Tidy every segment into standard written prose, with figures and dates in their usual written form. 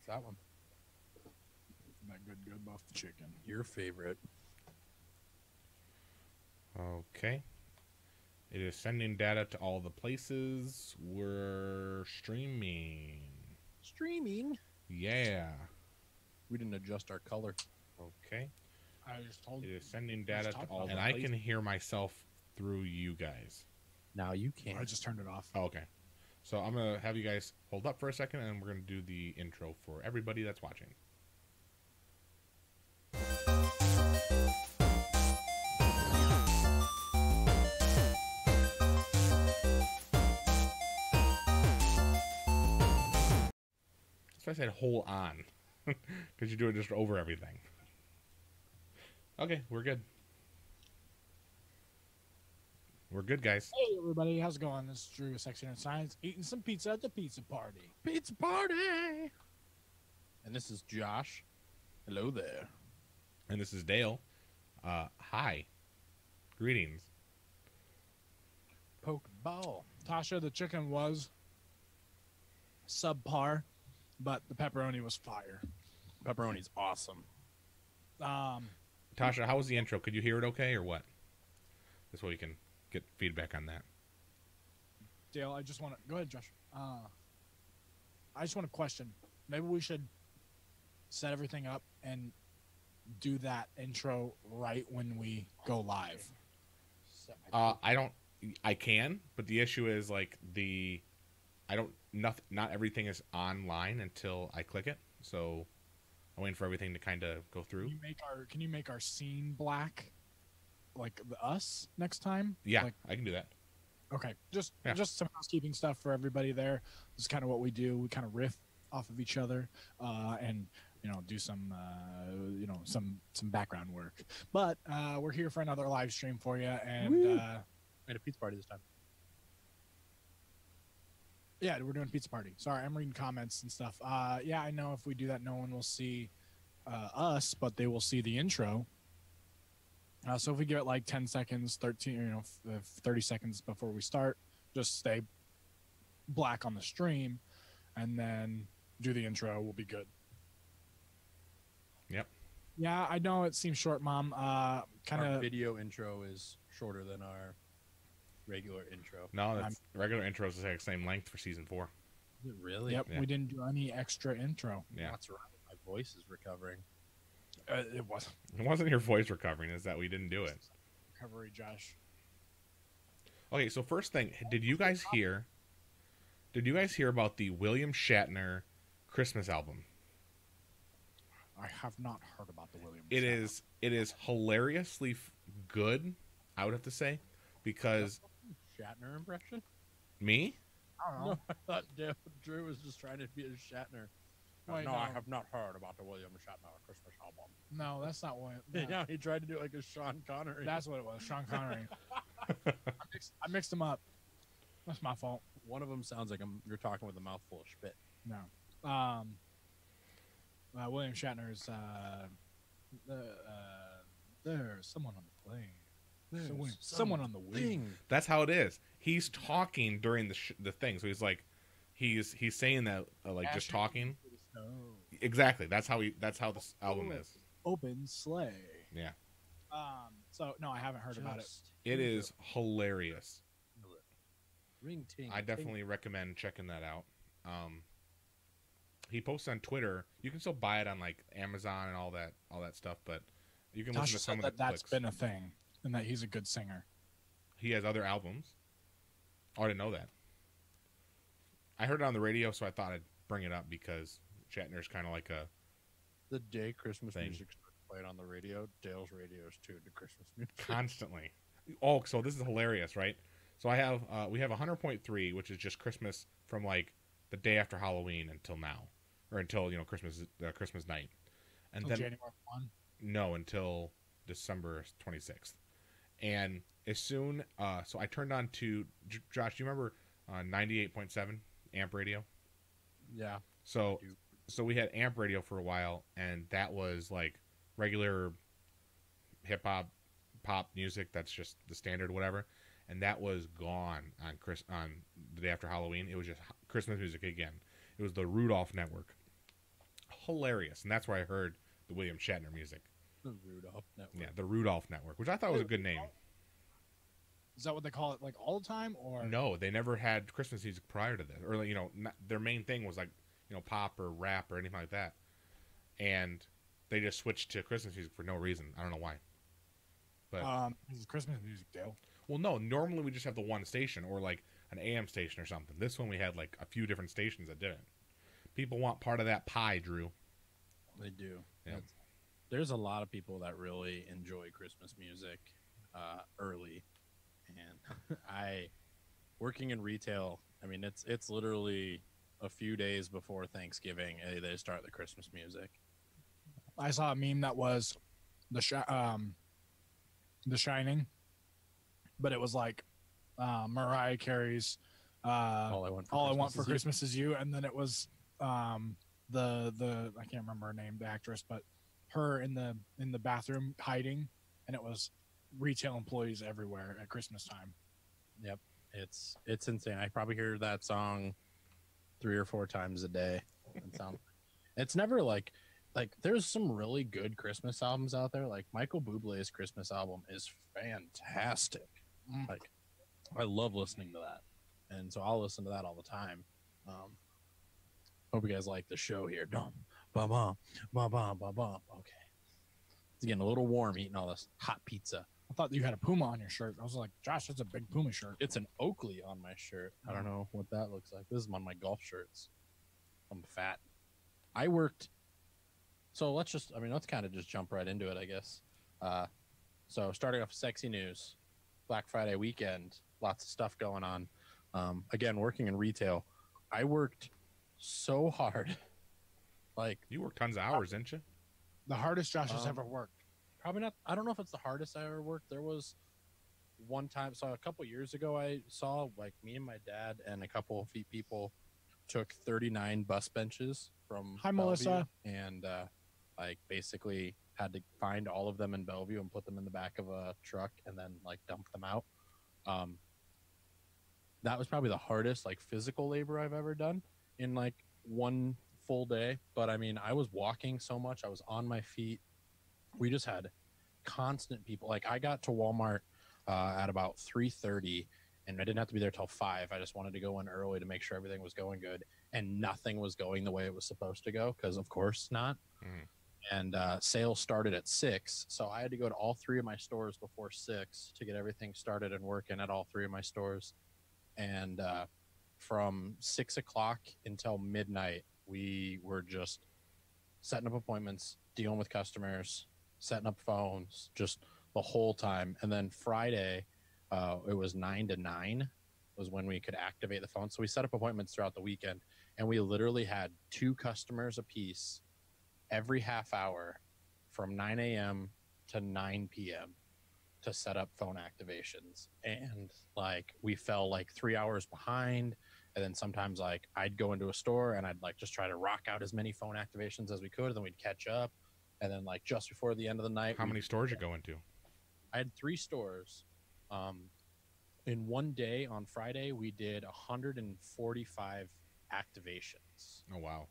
that one? That good buff chicken. Your favorite. Okay. It is sending data to all the places. We're streaming. Streaming. Yeah. We didn't adjust our color. Okay. I just told It you. is sending data to all, about and that, I please. can hear myself through you guys. Now you can. I just turned it off. Oh, okay. So I'm gonna have you guys hold up for a second, and we're gonna do the intro for everybody that's watching. So I said hold on, because you do it just over everything. Okay, we're good. We're good, guys. Hey everybody, how's it going? This is Drew with Sexy and Science, eating some pizza at the pizza party. Pizza party. And this is Josh. Hello there. And this is Dale. Hi. Greetings. Poke ball. Tasha, the chicken was subpar, but the pepperoni was fire. Pepperoni's awesome. Tasha, how was the intro? Could you hear it okay or what? This way we can get feedback on that. Dale, I just want to go ahead, Josh. I just want to question. Maybe we should set everything up and do that intro right when we go live. I can, but the issue is like not everything is online until I click it. So I'm waiting for everything to kind of go through. Can you make our scene black, like us next time? Yeah, Like, I can do that. okay, just some housekeeping stuff for everybody there. This is kind of what we do. We kind of riff off of each other, and do some some background work. But we're here for another live stream for you, and Made a pizza party this time. yeah, we're doing pizza party. Sorry, I'm reading comments and stuff. Yeah, I know if we do that, no one will see us, but they will see the intro. So if we give it like 10 seconds, 30 seconds before we start, just stay black on the stream, and then do the intro. We'll be good. Yep. Yeah, I know it seems short, Mom. Kind Our of. video intro is shorter than our regular intro. No, that's regular intros is the same length for season 4. Is it really? Yep, Yeah. we didn't do any extra intro. Yeah. What's wrong? My voice is recovering. It was It wasn't your voice recovering, is that we didn't do it. recovery, Josh. Okay, so first thing, did you guys hear about the William Shatner Christmas album? I have not heard about the William. It is hilariously good, I would have to say, because Shatner impression? me? I don't know. No, I thought Drew was just trying to be a Shatner. Wait, no, no. I have not heard about the William Shatner Christmas album. No, that's not what. Yeah, he tried to do it like a Sean Connery. That's what it was. Sean Connery. I mixed them up. That's my fault. One of them sounds like you're talking with a mouthful of spit. No. William Shatner's. There's someone on the plane. Someone on the wing. That's how it is. He's talking during the thing, so he's like, he's saying that like just talking. Exactly. That's how this album is. Open sleigh. Yeah. So no, I haven't heard about it. It is hilarious. Ring ting. I definitely recommend checking that out. He posts on Twitter. You can still buy it on like Amazon and all that stuff, but you can listen Tasha to some said of the that's clicks. been a thing, and that he's a good singer. He has other albums. Oh, I didn't know that. I heard it on the radio, so I thought I'd bring it up because Shatner's kind of like a The day Christmas thing. music starts playing on the radio, Dale's radio is tuned to Christmas music. constantly. Oh, so this is hilarious, right? So we have 100.3, which is just Christmas from like the day after Halloween until now, or until Christmas night, and Till then January 1. no, until December 26th. And as soon, so I turned on to Josh. Do you remember 98.7 amp radio? Yeah. So I do. so we had amp radio for a while, and that was like regular hip hop, pop music. That's just the standard, whatever. And that was gone on the day after Halloween. It was just Christmas music again. It was the Rudolph Network. hilarious, and that's where I heard the William Shatner music. The Rudolph Network. Yeah, the Rudolph Network, which I thought was a good name. Is that what they call it, like all the time, or No, they never had Christmas music prior to this, or like, their main thing was like pop or rap or anything like that, and they just switched to Christmas music for no reason. I don't know why. But this is Christmas music, Dale? well, no, normally we just have the one station or like an AM station or something. This one we had like a few different stations that did it. People want part of that pie, Drew. They do. Yeah. There's a lot of people that really enjoy Christmas music early, and working in retail. I mean, it's literally a few days before Thanksgiving. They start the Christmas music. I saw a meme that was the Shining, but it was like Mariah Carey's All I Want for Christmas is You, and then it was the I can't remember her name, the actress, but her in the bathroom hiding, and it was retail employees everywhere at Christmas time. Yep, it's insane. I probably hear that song 3 or 4 times a day. It's never like there's some really good Christmas albums out there. Like Michael Bublé's Christmas album is fantastic. Like I love listening to that, and so I'll listen to that all the time. Hope you guys like the show here. Dum ba ba ba ba ba ba. Okay, it's getting a little warm eating all this hot pizza. I thought you had a Puma on your shirt. I was like, Josh, that's a big Puma shirt. It's an Oakley on my shirt. I don't know what that looks like. This is one of my golf shirts. I'm fat. I worked. So let's kind of just jump right into it, I guess. So starting off with sexy news, Black Friday weekend, lots of stuff going on. Again, working in retail, I worked so hard. Like You worked tons of hours, didn't you? The hardest Josh has ever worked. Probably not. I don't know if it's the hardest I ever worked. There was one time, so a couple years ago, I saw like me and my dad and a couple of people took 39 bus benches from Hi, Bellevue, Melissa. and like basically had to find all of them in Bellevue and put them in the back of a truck and then like dump them out. That was probably the hardest like physical labor I've ever done in like one full day. But I mean, I was walking so much, I was on my feet. We just had constant people. Like I got to Walmart at about 3:30, and I didn't have to be there till 5. I just wanted to go in early to make sure everything was going good, and nothing was going the way it was supposed to go, because of course not. And sales started at 6, so I had to go to all 3 of my stores before 6 to get everything started and working at all 3 of my stores. And from 6 o'clock until midnight, we were just setting up appointments, dealing with customers, setting up phones, just the whole time. And then Friday, it was 9 to 9 was when we could activate the phone. So we set up appointments throughout the weekend, and we literally had 2 customers apiece every half hour from 9 a.m. to 9 p.m. to set up phone activations. And like we fell like 3 hours behind. And then sometimes like I'd go into a store and I'd like just try to rock out as many phone activations as we could, and then we'd catch up. And then like just before the end of the night, How many stores you going to? I had 3 stores. In one day on Friday, we did 145 activations Oh wow.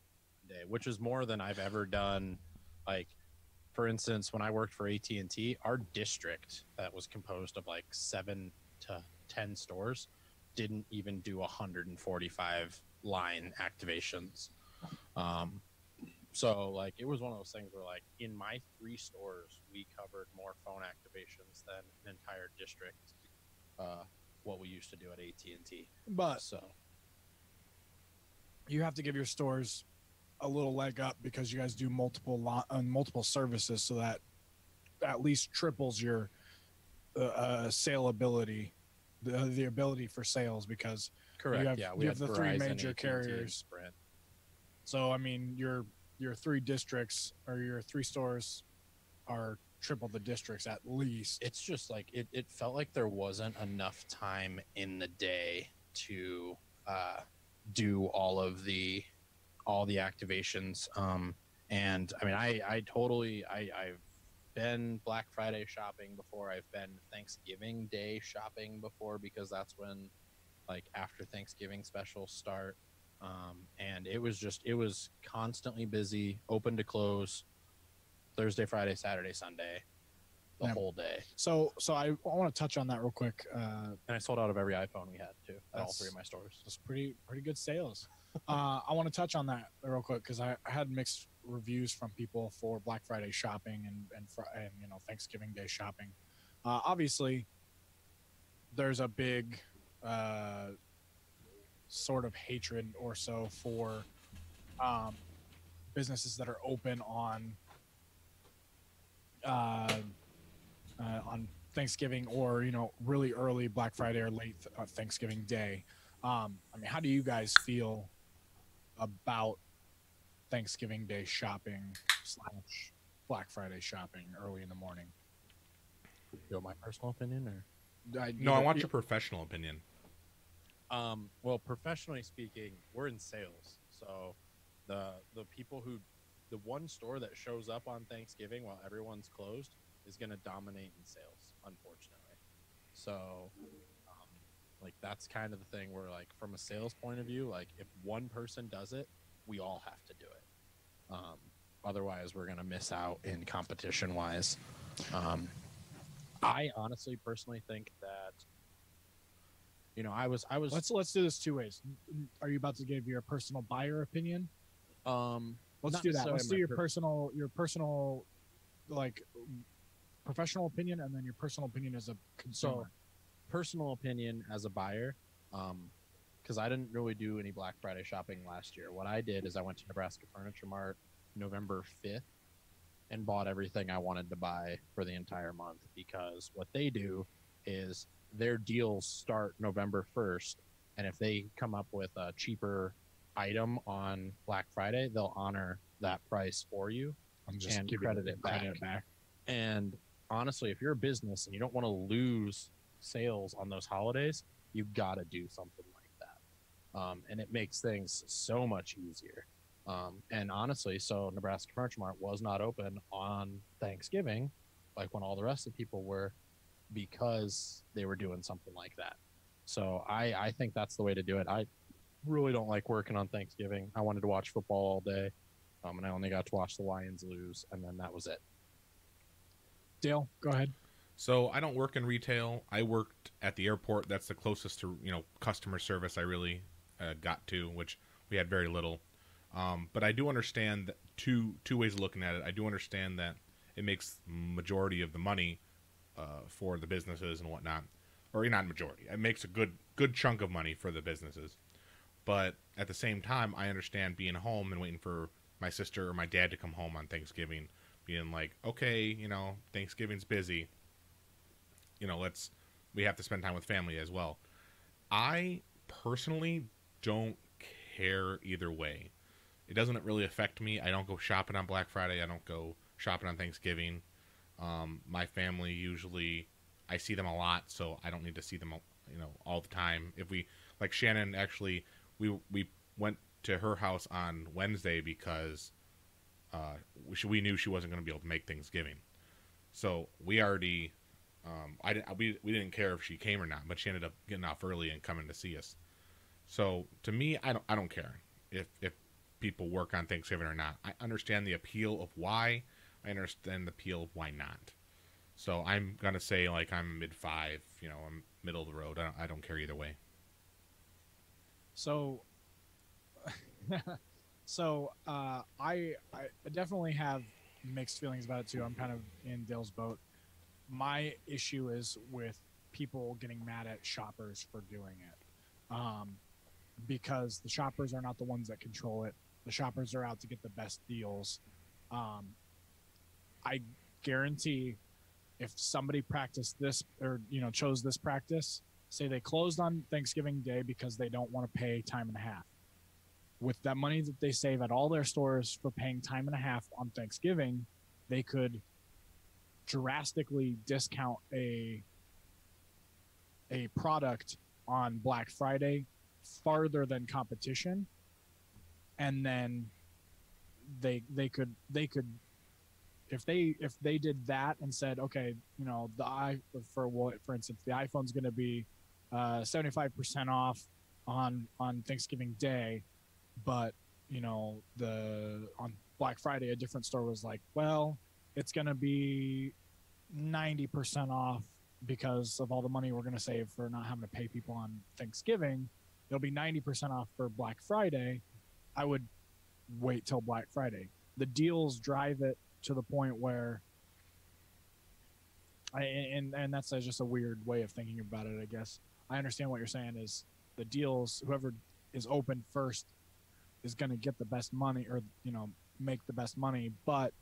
day, which is more than I've ever done. Like, for instance, when I worked for AT&T, our district that was composed of like 7 to 10 stores didn't even do 145 line activations. So like it was one of those things where like in my 3 stores we covered more phone activations than an entire district, what we used to do at AT&T. But So you have to give your stores a little leg up because you guys do multiple services, so that at least triples your sale ability, the ability for sales, because correct, you have the 3 Verizon, major AT&T, carriers. and Sprint. So I mean, your 3 districts or your 3 stores are triple the districts at least. It's just like it felt like there wasn't enough time in the day to do all the activations. And I mean, I've been Black Friday shopping before. I've been Thanksgiving Day shopping before, because that's when like after Thanksgiving specials start. And it was constantly busy, open to close, Thursday, Friday, Saturday, Sunday, the whole day. So I want to touch on that real quick. And I sold out of every iPhone we had too at all 3 of my stores. That's pretty good sales. I want to touch on that real quick because I had mixed reviews from people for Black Friday shopping and Thanksgiving Day shopping. Obviously, there's a big sort of hatred or so for businesses that are open on Thanksgiving or really early Black Friday or late Thanksgiving Day. I mean, how do you guys feel about Thanksgiving Day shopping / Black Friday shopping early in the morning? You know my personal opinion, or I want your professional opinion. Well, professionally speaking, we're in sales, so the one store that shows up on Thanksgiving while everyone's closed is going to dominate in sales, unfortunately. So, like, that's kind of the thing where, like, from a sales point of view, like, if one person does it, we all have to do it. Otherwise, we're going to miss out in competition wise. I honestly, personally think that, I was. Let's do this two ways. Are you about to give your personal buyer opinion? Let's do that. Let's do your personal, like, professional opinion, and then your personal opinion as a consumer. So, personal opinion as a buyer, because I didn't really do any Black Friday shopping last year. What I did is I went to Nebraska Furniture Mart November 5th and bought everything I wanted to buy for the entire month, because what they do is their deals start November 1st, and if they come up with a cheaper item on Black Friday, they'll honor that price for you and credit it back. And honestly, if you're a business and you don't want to lose sales on those holidays, you've got to do something like that. And it makes things so much easier. And honestly, so Nebraska Furniture Mart was not open on Thanksgiving, like when all the rest of the people were, because they were doing something like that. So I think that's the way to do it. I really don't like working on Thanksgiving. I wanted to watch football all day, and I only got to watch the Lions lose, and then that was it. Dale, go ahead. So I don't work in retail. I worked at the airport. That's the closest to customer service I really got to, which we had very little. But I do understand that two ways of looking at it. I do understand that it makes majority of the money for the businesses and whatnot, or not majority. It makes a good chunk of money for the businesses. But at the same time, I understand being home and waiting for my sister or my dad to come home on Thanksgiving, being like, okay, Thanksgiving's busy. We have to spend time with family as well. I personally don't care either way. It doesn't really affect me. I don't go shopping on Black Friday. I don't go shopping on Thanksgiving. My family usually, I see them a lot, so I don't need to see them, all the time. If we, like Shannon, actually, we went to her house on Wednesday because we knew she wasn't going to be able to make Thanksgiving. So we already, we didn't care if she came or not, but she ended up getting off early and coming to see us. So to me, I don't care if people work on Thanksgiving or not. I understand the appeal of why. I understand the appeal of why not. So I'm gonna say, like, I'm mid-5, I'm middle of the road. I don't care either way. So, I definitely have mixed feelings about it too. I'm kind of in Dale's boat. My issue is with people getting mad at shoppers for doing it, because the shoppers are not the ones that control it. The shoppers are out to get the best deals. I guarantee if somebody practiced this or chose this practice, say they closed on Thanksgiving Day because they don't want to pay time and a half, with that money that they save at all their stores for paying time and a half on Thanksgiving, they could drastically discount a product on Black Friday farther than competition, and then they could if they did that and said, okay, for instance, the iPhone's going to be 75% off on Thanksgiving Day, but on Black Friday, a different store was like, well, it's going to be 90% off because of all the money we're going to save for not having to pay people on Thanksgiving. It'll be 90% off for Black Friday. I would wait till Black Friday. The deals drive it to the point where and that's just a weird way of thinking about it, I guess. I understand what you're saying is the deals, whoever is open first is going to get the best money, or make the best money, but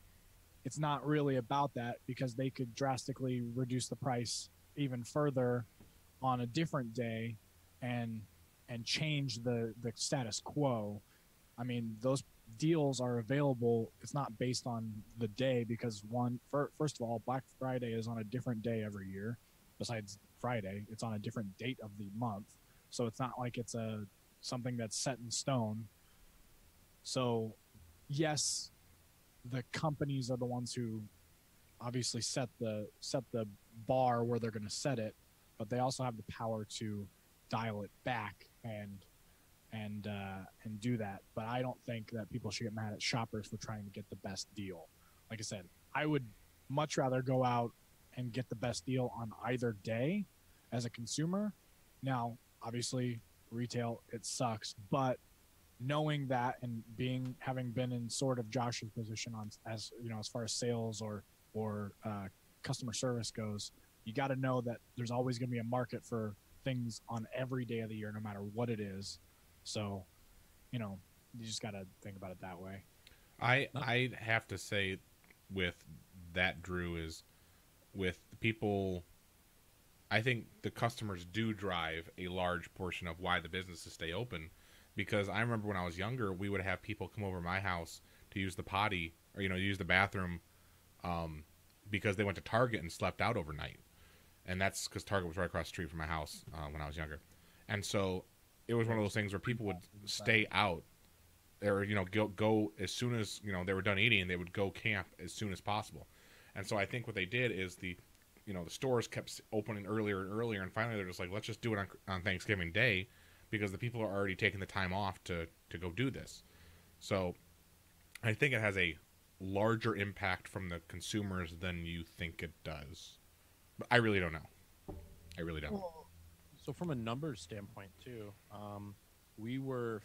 it's not really about that, because they could drastically reduce the price even further on a different day and change the status quo. I mean, those deals are available. It's not based on the day, because first of all, Black Friday is on a different day every year. Besides Friday, it's on a different date of the month, so it's not like it's something that's set in stone. So yes, the companies are the ones who obviously set the bar where they're going to set it, but they also have the power to dial it back and do that. But I don't think that people should get mad at shoppers for trying to get the best deal. Like I said, I would much rather go out and get the best deal on either day as a consumer. Now, obviously, retail, it sucks, but knowing that and having been in sort of Josh's position as far as sales or customer service goes, you got to know that there's always going to be a market for things on every day of the year, no matter what it is. So, you just got to think about it that way. I have to say with that, Drew, is with people, I think the customers do drive a large portion of why the businesses stay open. Because I remember when I was younger, we would have people come over to my house to use the potty or, use the bathroom because they went to Target and slept out overnight. And that's because Target was right across the street from my house when I was younger. And so it was one of those things where people would stay out or, go as soon as, they were done eating, they would go camp as soon as possible. And so I think what they did is the stores kept opening earlier and earlier. And finally they're just like, let's just do it on Thanksgiving Day, because the people are already taking the time off to go do this. So I think it has a larger impact from the consumers than you think it does. But I really don't know. I really don't. Well, so from a numbers standpoint too, we were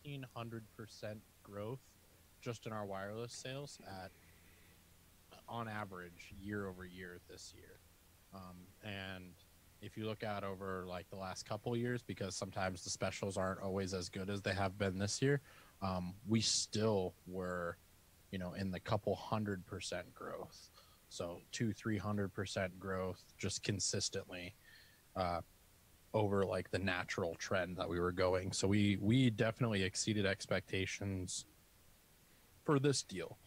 1,500% growth just in our wireless sales on average year over year this year. And if you look at over like the last couple years, because sometimes the specials aren't always as good as they have been this year, we still were, in the couple 100% growth. So 200-300% growth just consistently over like the natural trend that we were going. So we definitely exceeded expectations for this deal.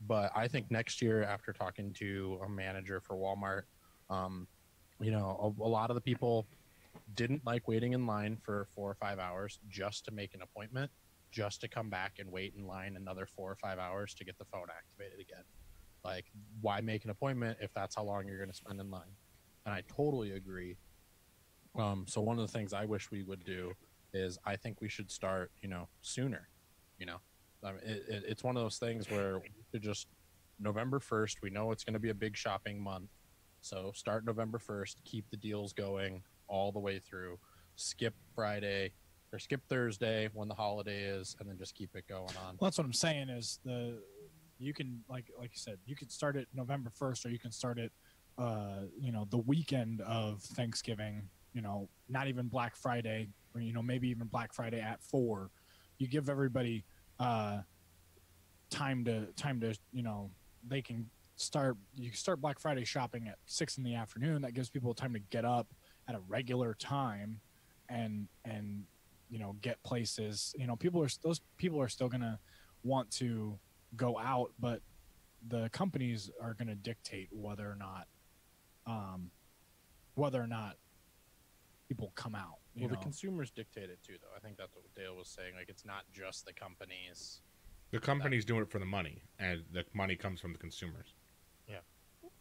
But I think next year, after talking to a manager for Walmart, a lot of the people didn't like waiting in line for 4 or 5 hours just to make an appointment, just to come back and wait in line another 4 or 5 hours to get the phone activated again. Like, why make an appointment if that's how long you're going to spend in line? And I totally agree. So one of the things I wish we would do is I think we should start, sooner. I mean, it's one of those things where we should just November 1st, we know it's going to be a big shopping month. So start November 1st, keep the deals going all the way through, skip Friday or skip Thursday when the holiday is, and then just keep it going on. Well, that's what I'm saying is you can, like you said, you could start it November 1st, or you can start it, the weekend of Thanksgiving, not even Black Friday, or, maybe even Black Friday at 4. You give everybody time to they can start Black Friday shopping at 6 in the afternoon. That gives people time to get up at a regular time and get places. Those people are still gonna want to go out, but the companies are gonna dictate whether or not people come out. Well, the consumers dictate it too, though. I think that's what Dale was saying. Like, it's not just the companies. The company's doing it for the money, and the money comes from the consumers. Yeah.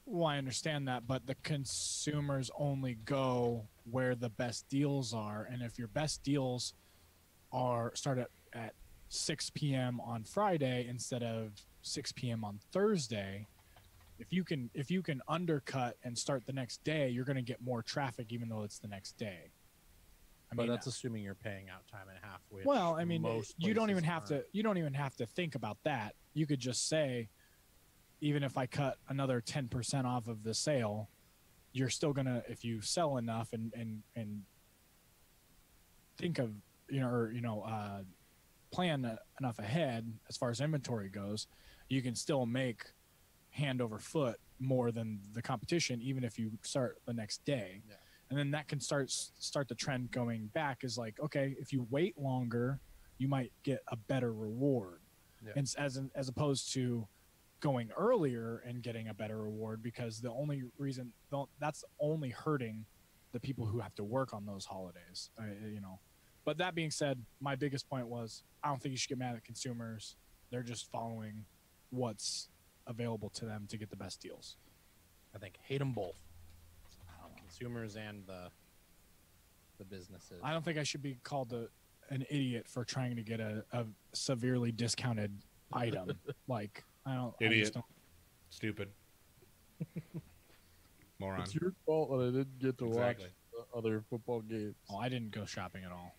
Well, I understand that, but the consumers only go where the best deals are, and if your best deals are start at 6 p.m. on Friday instead of 6 p.m. on Thursday, if you can undercut and start the next day, you're going to get more traffic, even though it's the next day. But that's assuming you're paying out time and a half. Which well, I mean, most you don't even places have aren't. to. You don't even have to think about that. You could just say, even if I cut another 10% off of the sale, you're still gonna, if you sell enough and think of plan enough ahead as far as inventory goes, you can still make hand over foot more than the competition, even if you start the next day. Yeah. And then that can start the trend going back, is like, okay, if you wait longer, you might get a better reward. Yeah. And as opposed to going earlier and getting a better reward, because the only reason that's only hurting the people who have to work on those holidays, But that being said, my biggest point was, I don't think you should get mad at consumers. They're just following what's available to them to get the best deals. I think hate them both, consumers and the businesses. I don't think I should be called an idiot for trying to get a severely discounted item. Like, I don't. Idiot. I just don't. Stupid. Moron. It's your fault that I didn't get to Exactly. watch the other football games. Oh, I didn't go shopping at all.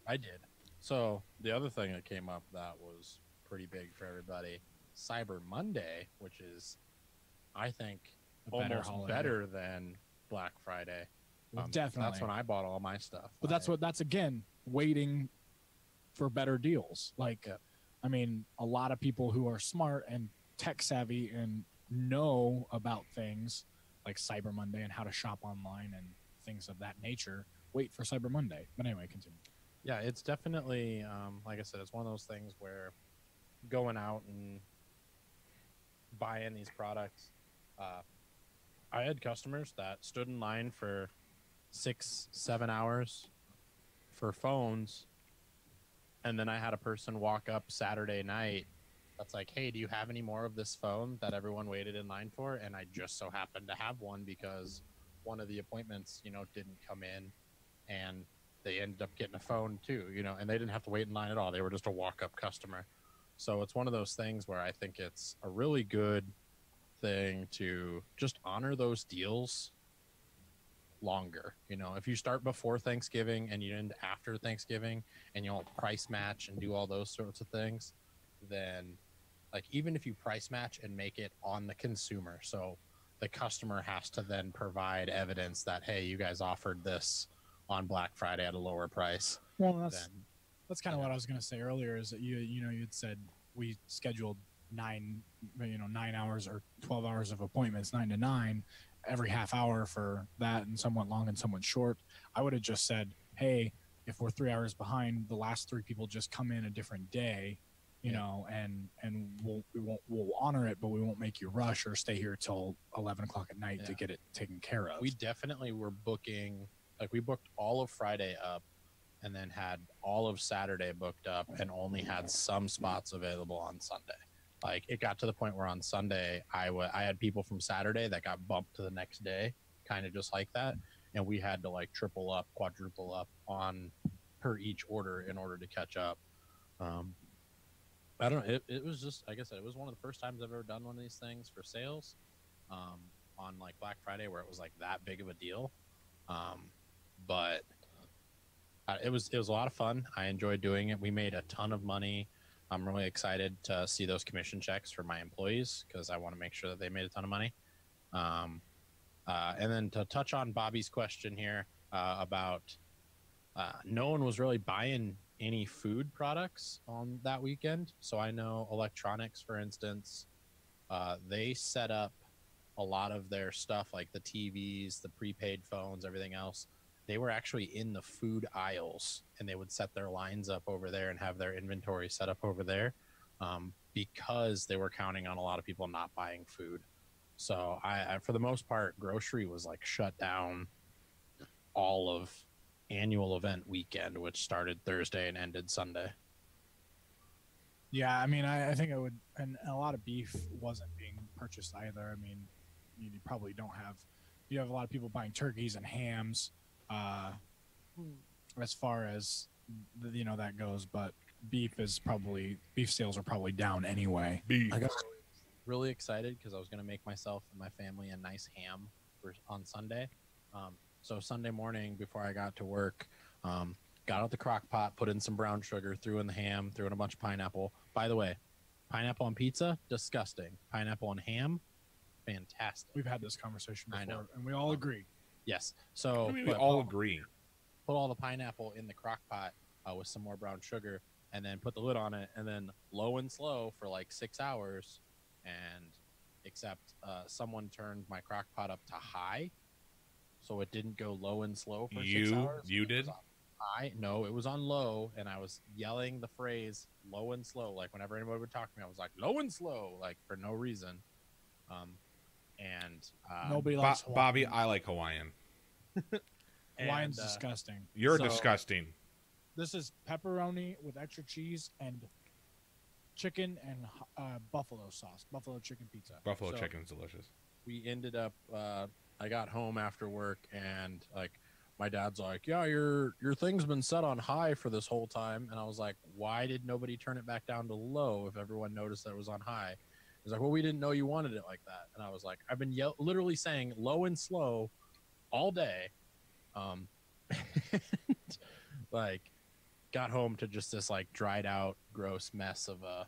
I did. So the other thing that came up that was pretty big for everybody, Cyber Monday, which is, I think, A better almost holiday. better than Black Friday. Definitely. That's when I bought all my stuff. But that's again waiting for better deals. Like, Yep. I mean, a lot of people who are smart and tech savvy and know about things like Cyber Monday and how to shop online and things of that nature wait for Cyber Monday. But anyway, continue. Yeah, it's definitely, like I said, it's one of those things where going out and buying these products, I had customers that stood in line for 6-7 hours for phones, and then I had a person walk up Saturday night that's like, hey, do you have any more of this phone that everyone waited in line for? And I just so happened to have one because one of the appointments, didn't come in, and they ended up getting a phone too, and they didn't have to wait in line at all. They were just a walk-up customer. So it's one of those things where I think it's a really good thing to just honor those deals longer. If you start before Thanksgiving and you end after Thanksgiving and you don't price match and do all those sorts of things, then like even if you price match and make it on the consumer, so the customer has to then provide evidence that, hey, you guys offered this on Black Friday at a lower price. Well, Then that's kind of what I was going to say earlier, is that you'd said we scheduled 9 hours or 12 hours of appointments, 9 to 9, every half hour for that, and somewhat long and somewhat short. I would have just said, hey, if we're 3 hours behind, the last 3 people just come in a different day, and we'll honor it, but we won't make you rush or stay here till 11 o'clock at night to get it taken care of. we definitely were booking, like we booked all of Friday up and then had all of Saturday booked up and only had some spots available on Sunday. Like it got to the point where on Sunday I had people from Saturday that got bumped to the next day, kind of just like that, and we had to like triple up, quadruple up on per each order in order to catch up. I don't know. It was just, like I said, it was one of the first times I've ever done one of these things for sales on like Black Friday where it was like that big of a deal. But it was a lot of fun. I enjoyed doing it. We made a ton of money. I'm really excited to see those commission checks for my employees because I want to make sure that they made a ton of money. And then to touch on Bobby's question here about no one was really buying any food products on that weekend. So I know electronics, for instance, they set up a lot of their stuff like the TVs, the prepaid phones, everything else. They were actually in the food aisles and they would set their lines up over there and have their inventory set up over there because they were counting on a lot of people not buying food. So I for the most part, grocery was like shut down all of annual event weekend, which started Thursday and ended Sunday. Yeah, I mean, I think I would, and a lot of beef wasn't being purchased either. I mean, you probably don't have. You have a lot of people buying turkeys and hams, as far as that goes. But beef sales are probably down anyway. Beef. I got really excited because I was going to make myself and my family a nice ham on Sunday. So Sunday morning before I got to work, got out the crock pot, put in some brown sugar, threw in the ham, threw in a bunch of pineapple. By the way, pineapple on pizza, disgusting. Pineapple on ham, fantastic. We've had this conversation before, I know. and we all agree. Yes. So We all agree. put all the pineapple in the crock pot with some more brown sugar, and then put the lid on it, and then low and slow for like 6 hours. And except someone turned my crock pot up to high, so it didn't go low and slow for 6 hours. You did? No, it was on low, and I was yelling the phrase low and slow. Like whenever anyone would talk to me, I was like low and slow, like for no reason. Nobody likes Hawaiian. Bobby, I like Hawaiian. Hawaiian's disgusting. You're So- disgusting. This is pepperoni with extra cheese and chicken and buffalo sauce, buffalo chicken pizza. Buffalo So- chicken's delicious. We ended up. I got home after work, and like my dad's like, "Yeah, your thing's been set on high for this whole time," and I was like, "Why did nobody turn it back down to low if everyone noticed that it was on high?" He's like, "Well, we didn't know you wanted it like that," and I was like, "I've been literally saying low and slow all day." Like got home to just this like dried out gross mess of a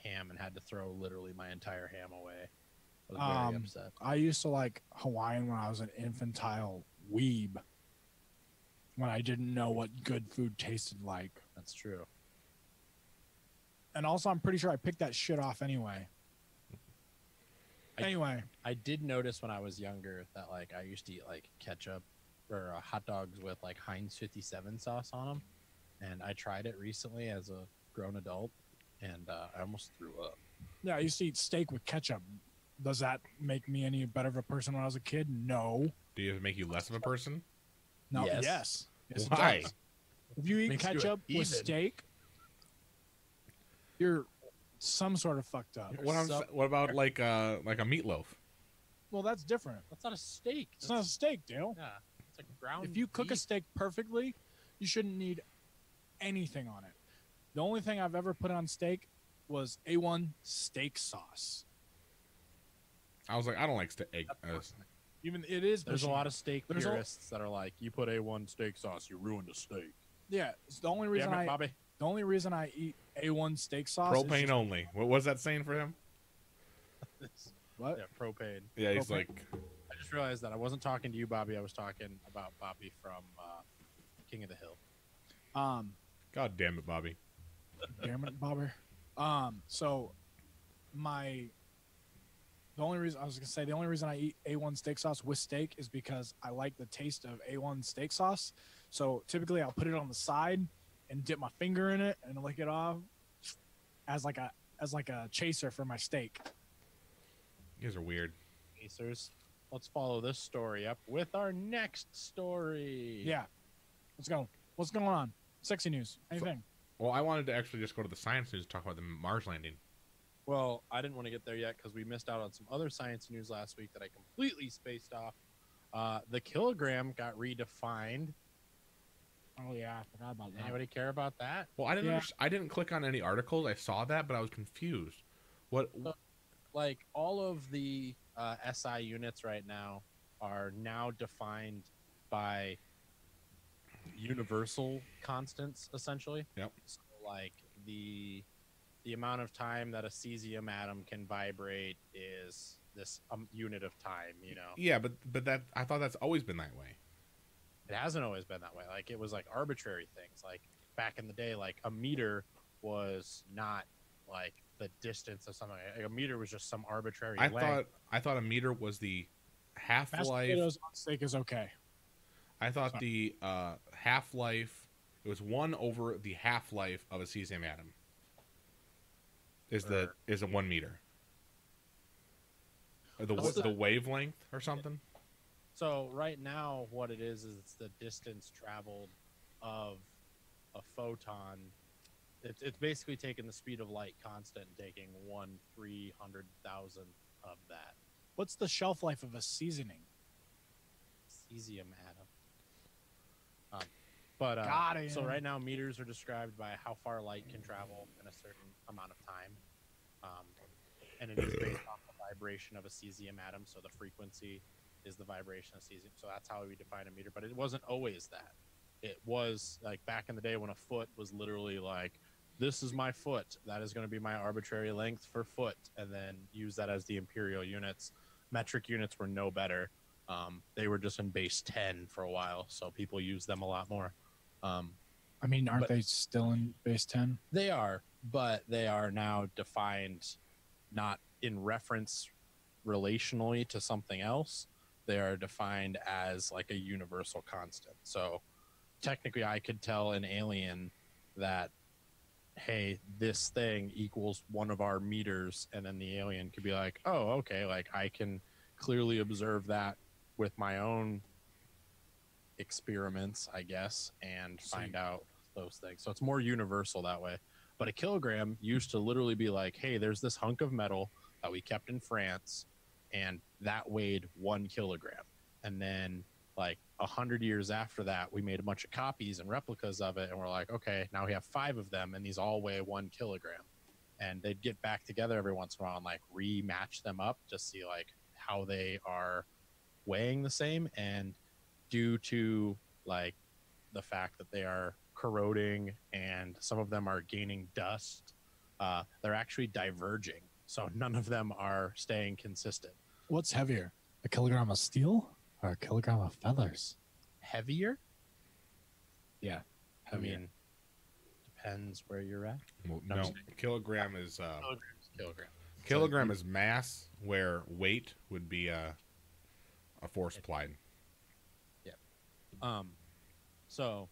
ham and had to throw literally my entire ham away. I was very upset. I used to like Hawaiian when I was an infantile weeb, when I didn't know what good food tasted like. That's true. And also, I'm pretty sure I picked that shit off anyway. I- Anyway, I did notice when I was younger that like I used to eat like ketchup or hot dogs with like Heinz 57 sauce on them, and I tried it recently as a grown adult, and I almost threw up. yeah, I used to eat steak with ketchup. Does that make me any better of a person when I was a kid? No. Do you make you less of a person? No. Yes. Yes. Yes, it Why? does. If you eat Makes you ketchup even. with steak, you're some sort of fucked up. What about like a meatloaf? Well, that's different. That's not a steak. It's not a steak, Dale. Yeah, it's a ground. If you cook a beef. steak perfectly, you shouldn't need anything on it. The only thing I've ever put on steak was A1 steak sauce. I was like, I don't like egg. Even it is. There's a machine. lot of steak There's a- purists that are like, you put A1 steak sauce, you ruined a steak. Yeah, it's the only reason Damn it, Bobby. the only reason I eat A1 steak sauce. is Propane just- only. What was that saying for him? What? Yeah, propane. Yeah, he's Propane. like, I just realized that I wasn't talking to you, Bobby. I was talking about Bobby from King of the Hill. God damn it, Bobby. Damn it, Bobber. So the only reason I eat A1 steak sauce with steak is because I like the taste of A1 steak sauce. So typically I'll put it on the side and dip my finger in it and lick it off as like a chaser for my steak. You guys are weird. Pacers. Let's follow this story up with our next story. Yeah. Let's go. What's going on? Sexy news. Anything? Well, I wanted to actually just go to the science news to talk about the Mars landing. Well, I didn't want to get there yet because we missed out on some other science news last week that I completely spaced off. The kilogram got redefined. Oh yeah, I forgot about that. Anybody care about that? Well, I didn't. Yeah. I didn't click on any articles. I saw that, but I was confused. What? Like all of the SI units right now are now defined by universal constants, essentially. Yep. So, like the amount of time that a cesium atom can vibrate is this unit of time. You know, Yeah, but that I thought that's always been that way. it hasn't always been that way. Like it was like arbitrary things. Like back in the day, like a meter was not like the distance of something. Like, a meter was just some arbitrary length. I thought a meter was the half Mashed life. potatoes on steak is okay. I thought Sorry. the half life. It was 1 over the half life of a cesium atom. Is a 1 meter. Or What's the the- wavelength or something? So right now, what it is it's the distance traveled of a photon. It's basically taking the speed of light constant and taking 1/300,000th of that. What's the shelf life of a seasoning? Cesium atom. But Got it. so right now meters are described by how far light can travel in a certain amount of time, and it is based off the vibration of a cesium atom. So the frequency is the vibration of cesium. So that's how we define a meter. But it wasn't always that. It was like back in the day when a foot was literally like, this is my foot. That is going to be my arbitrary length for foot, and then use that as the imperial units. Metric units were no better. They were just in base 10 for a while, so people use them a lot more. I mean, aren't they still in base 10? They are, but they are now defined not in reference relationally to something else. They are defined as like a universal constant. So technically I could tell an alien that, hey, this thing equals one of our meters, and then the alien could be like, oh, okay, like I can clearly observe that with my own experiments, I guess, and find out those things. So it's more universal that way. But a kilogram used to literally be like, hey, there's this hunk of metal that we kept in France, and that weighed 1 kilogram. And then like 100 years after that, we made a bunch of copies and replicas of it, and we're like, okay, now we have 5 of them, and these all weigh 1 kilogram. And they'd get back together every once in a while and like rematch them up to see like how they are weighing the same. And due to like the fact that they are corroding and some of them are gaining dust, they're actually diverging. So none of them are staying consistent. What's heavier, a kilogram of steel or a kilogram of feathers? Heavier? Yeah, I mean, depends where you're at. Well, No, I'm no, just kilogram is Kilogram. kilogram is mass, where weight would be a force applied. So,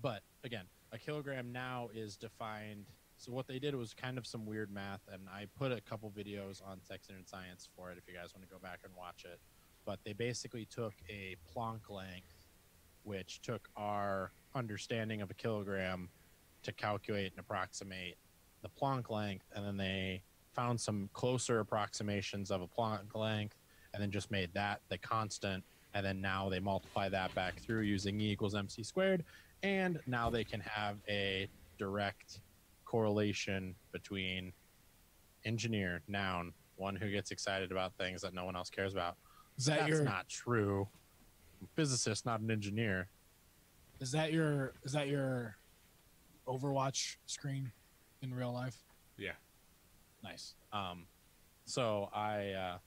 but again, a kilogram now is defined. So what they did was kind of some weird math, and I put a couple videos on Sex and Science for it if you guys want to go back and watch it. But they basically took a Planck length, which took our understanding of a kilogram to calculate and approximate the Planck length, and then they found some closer approximations of a Planck length, and then just made that the constant. And then now they multiply that back through using E equals MC squared. And now they can have a direct correlation between engineer, noun, one who gets excited about things that no one else cares about. That's not true. I'm a physicist, not an engineer. Is that your Overwatch screen in real life? Yeah. Nice. So I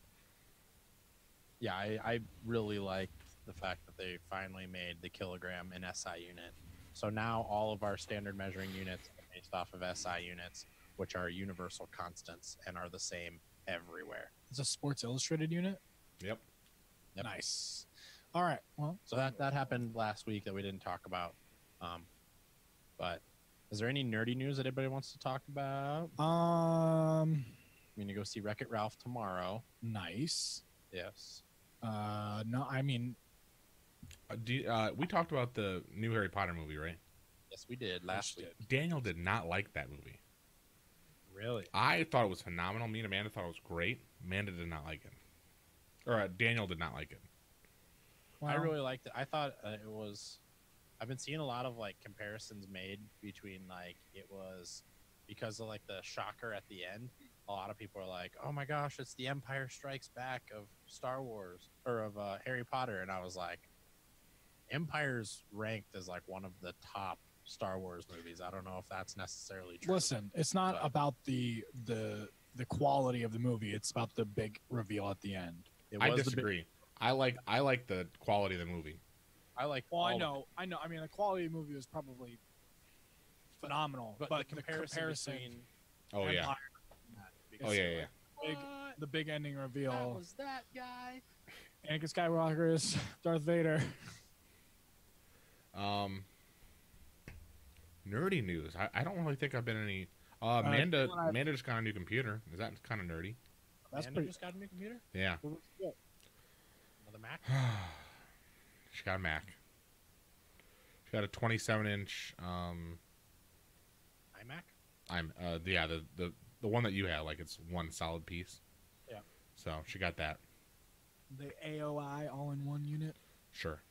really like the fact that they finally made the kilogram an SI unit. So now all of our standard measuring units are based off of SI units, which are universal constants and are the same everywhere. It's a Sports Illustrated unit? Yep. Nice. All right. Well, so that happened last week that we didn't talk about. But is there any nerdy news that anybody wants to talk about? I'm going to go see Wreck-It Ralph tomorrow. Nice. Yes. No, I mean, we talked about the new Harry Potter movie, right? Yes, we did last week. Daniel did not like that movie. Really? I thought it was phenomenal. Me and Amanda thought it was great. Amanda did not like it. Or Daniel did not like it. Well, I really liked it. I thought it was... I've been seeing a lot of like comparisons made between like it was because of like the shocker at the end. A lot of people are like, "Oh my gosh, it's the Empire Strikes Back of Star Wars or of Harry Potter," and I was like, "Empire's ranked as like one of the top Star Wars movies." I don't know if that's necessarily true. Listen, it's not about the quality of the movie; it's about the big reveal at the end. I disagree. I like the quality of the movie. I like. Well, I know. I mean, the quality of the movie was probably phenomenal, but the comparison between oh Empire yeah. Oh yeah. The big ending reveal. That was that guy. Anakin Skywalker is Darth Vader. Nerdy news. I don't really think I've been any. Amanda just got a new computer. Is that kind of nerdy? That's Amanda pretty. just got a new computer. Yeah. Another Mac. She got a Mac. She got a 27-inch iMac. the one that you have, like it's one solid piece. Yeah. So she got that. The AOI all-in-one unit. Sure.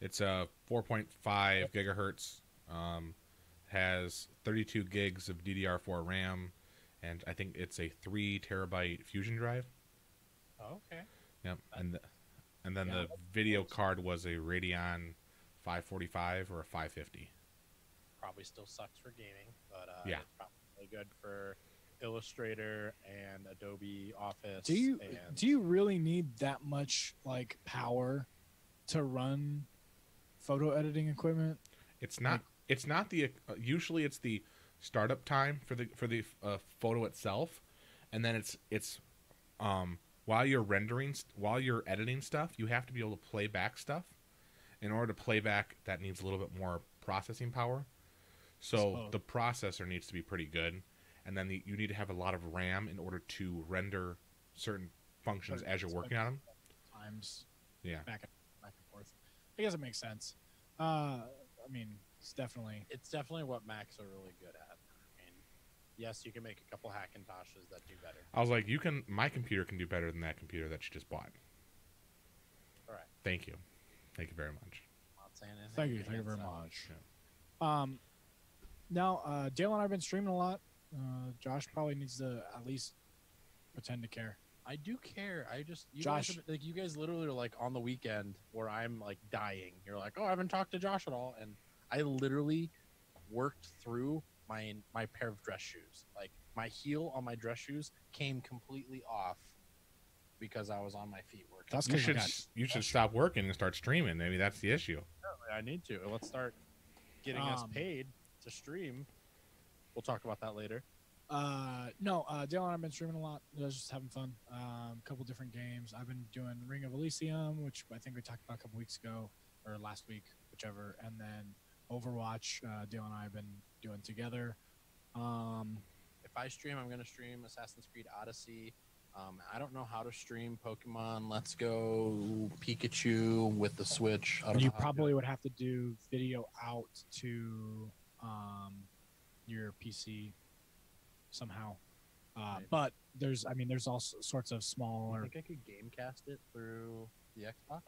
It's a 4.5 gigahertz. Has 32 gigs of DDR4 RAM, and I think it's a 3 terabyte Fusion drive. Oh, okay. Yep. And then the video card was a Radeon 545 or a 550. Probably still sucks for gaming, but Yeah. it's probably good for Illustrator and Adobe Office. Do you and do you really need that much like power to run photo editing equipment? It's not. It's not the. Usually, it's the startup time for the photo itself, and then it's while you're while you're editing stuff, you have to be able to play back stuff. In order to play back, that needs a little bit more processing power. So the processor needs to be pretty good, and then you need to have a lot of RAM in order to render certain functions as you're working on them. Times. Yeah. Back and forth. I guess it makes sense. I mean, it's definitely what Macs are really good at. I mean, yes, you can make a couple Hackintoshes that do better. I was like, my computer can do better than that computer that you just bought. All right. Thank you very much. I'm not saying anything. Thank you very against much. Yeah. Now, Dale and I have been streaming a lot. Josh probably needs to at least pretend to care. I do care. Josh. You guys literally are like on the weekend where I'm like dying. You're like, oh, I haven't talked to Josh at all, and I literally worked through my pair of dress shoes. Like my heel on my dress shoes came completely off because I was on my feet working. That's You should stop working and start streaming. Maybe that's the issue. I need to. Let's start getting us paid to stream. We'll talk about that later. No, Dale and I have been streaming a lot. Just having fun. A couple different games. I've been doing Ring of Elysium, which I think we talked about a couple weeks ago or last week, whichever, and then Overwatch. Dale and I have been doing together. If I stream, I'm going to stream Assassin's Creed Odyssey. I don't know how to stream Pokemon Let's Go Pikachu with the Switch. You probably would have to do video out to your PC somehow. But there's all sorts of I smaller. think I could Gamecast it through the Xbox.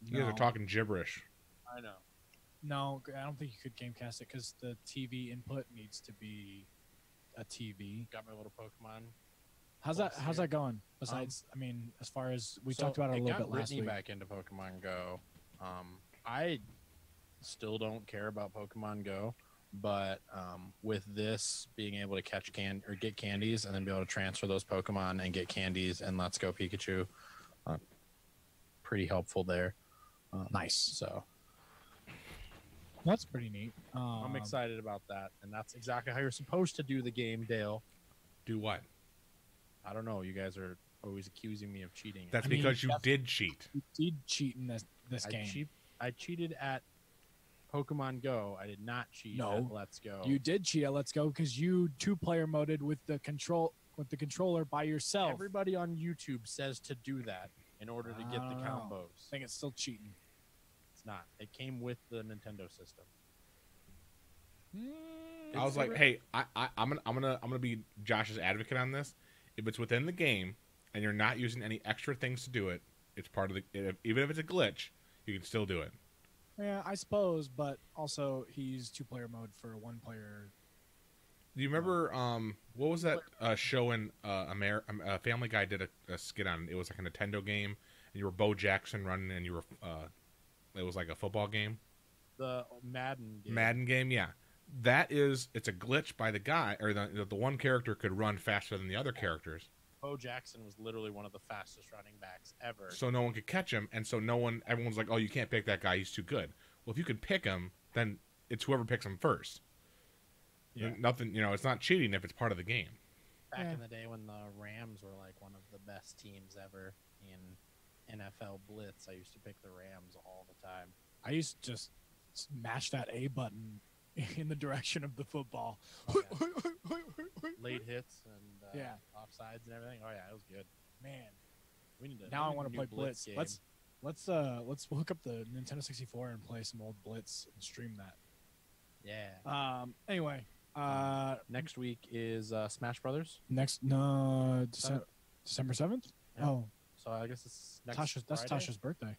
You guys are talking gibberish. I know. No, I don't think you could Gamecast it because the TV input needs to be a TV. Got my little Pokemon. How's that going? Besides, I mean, as far as we So talked about it a little bit last Brittany week. back into Pokemon Go. I still don't care about Pokemon Go, but with this being able to catch get candies and then be able to transfer those Pokemon and get candies and Let's Go Pikachu, pretty helpful there. Nice. So That's pretty neat. I'm excited about that, and that's exactly how you're supposed to do the game, Dale. Do what? I don't know. You guys are always accusing me of cheating. That's I mean, because you did cheat. You did cheat in this game. I cheated at Pokemon Go. I did not cheat at Let's Go. You did cheat at Let's Go because you two-player moded with the controller by yourself. Everybody on YouTube says to do that in order to get the combos. I think it's still cheating. It's not. It came with the Nintendo system. I was like, hey, I'm gonna be Josh's advocate on this. If it's within the game and you're not using any extra things to do it, it's part of the. Even if it's a glitch, you can still do it. Yeah, I suppose, but also he's two-player mode for a one-player. Do you remember what was that show in Family Guy did a skit on? It was like a Nintendo game, and you were Bo Jackson running, and you were it was like a football game. The Madden game. Madden game, yeah. It's a glitch by the guy, or the one character could run faster than the other characters. Bo Jackson was literally one of the fastest running backs ever. So no one could catch him, and so everyone's like, oh, you can't pick that guy, he's too good. Well, if you could pick him, then it's whoever picks him first. Yeah. Nothing, it's not cheating if it's part of the game. Back in the day when the Rams were like one of the best teams ever in NFL Blitz, I used to pick the Rams all the time. I used to just smash that A button in the direction of the football. Oh, yeah. Late hits and offsides and everything. Oh yeah, it was good. Man, we need to. now I want to play Blitz. Game. Let's hook up the Nintendo 64 and play some old Blitz and stream that. Yeah. Anyway. Next week is Smash Brothers. December December 7th. Yeah. Oh, So I guess it's next that's Friday? Tasha's birthday.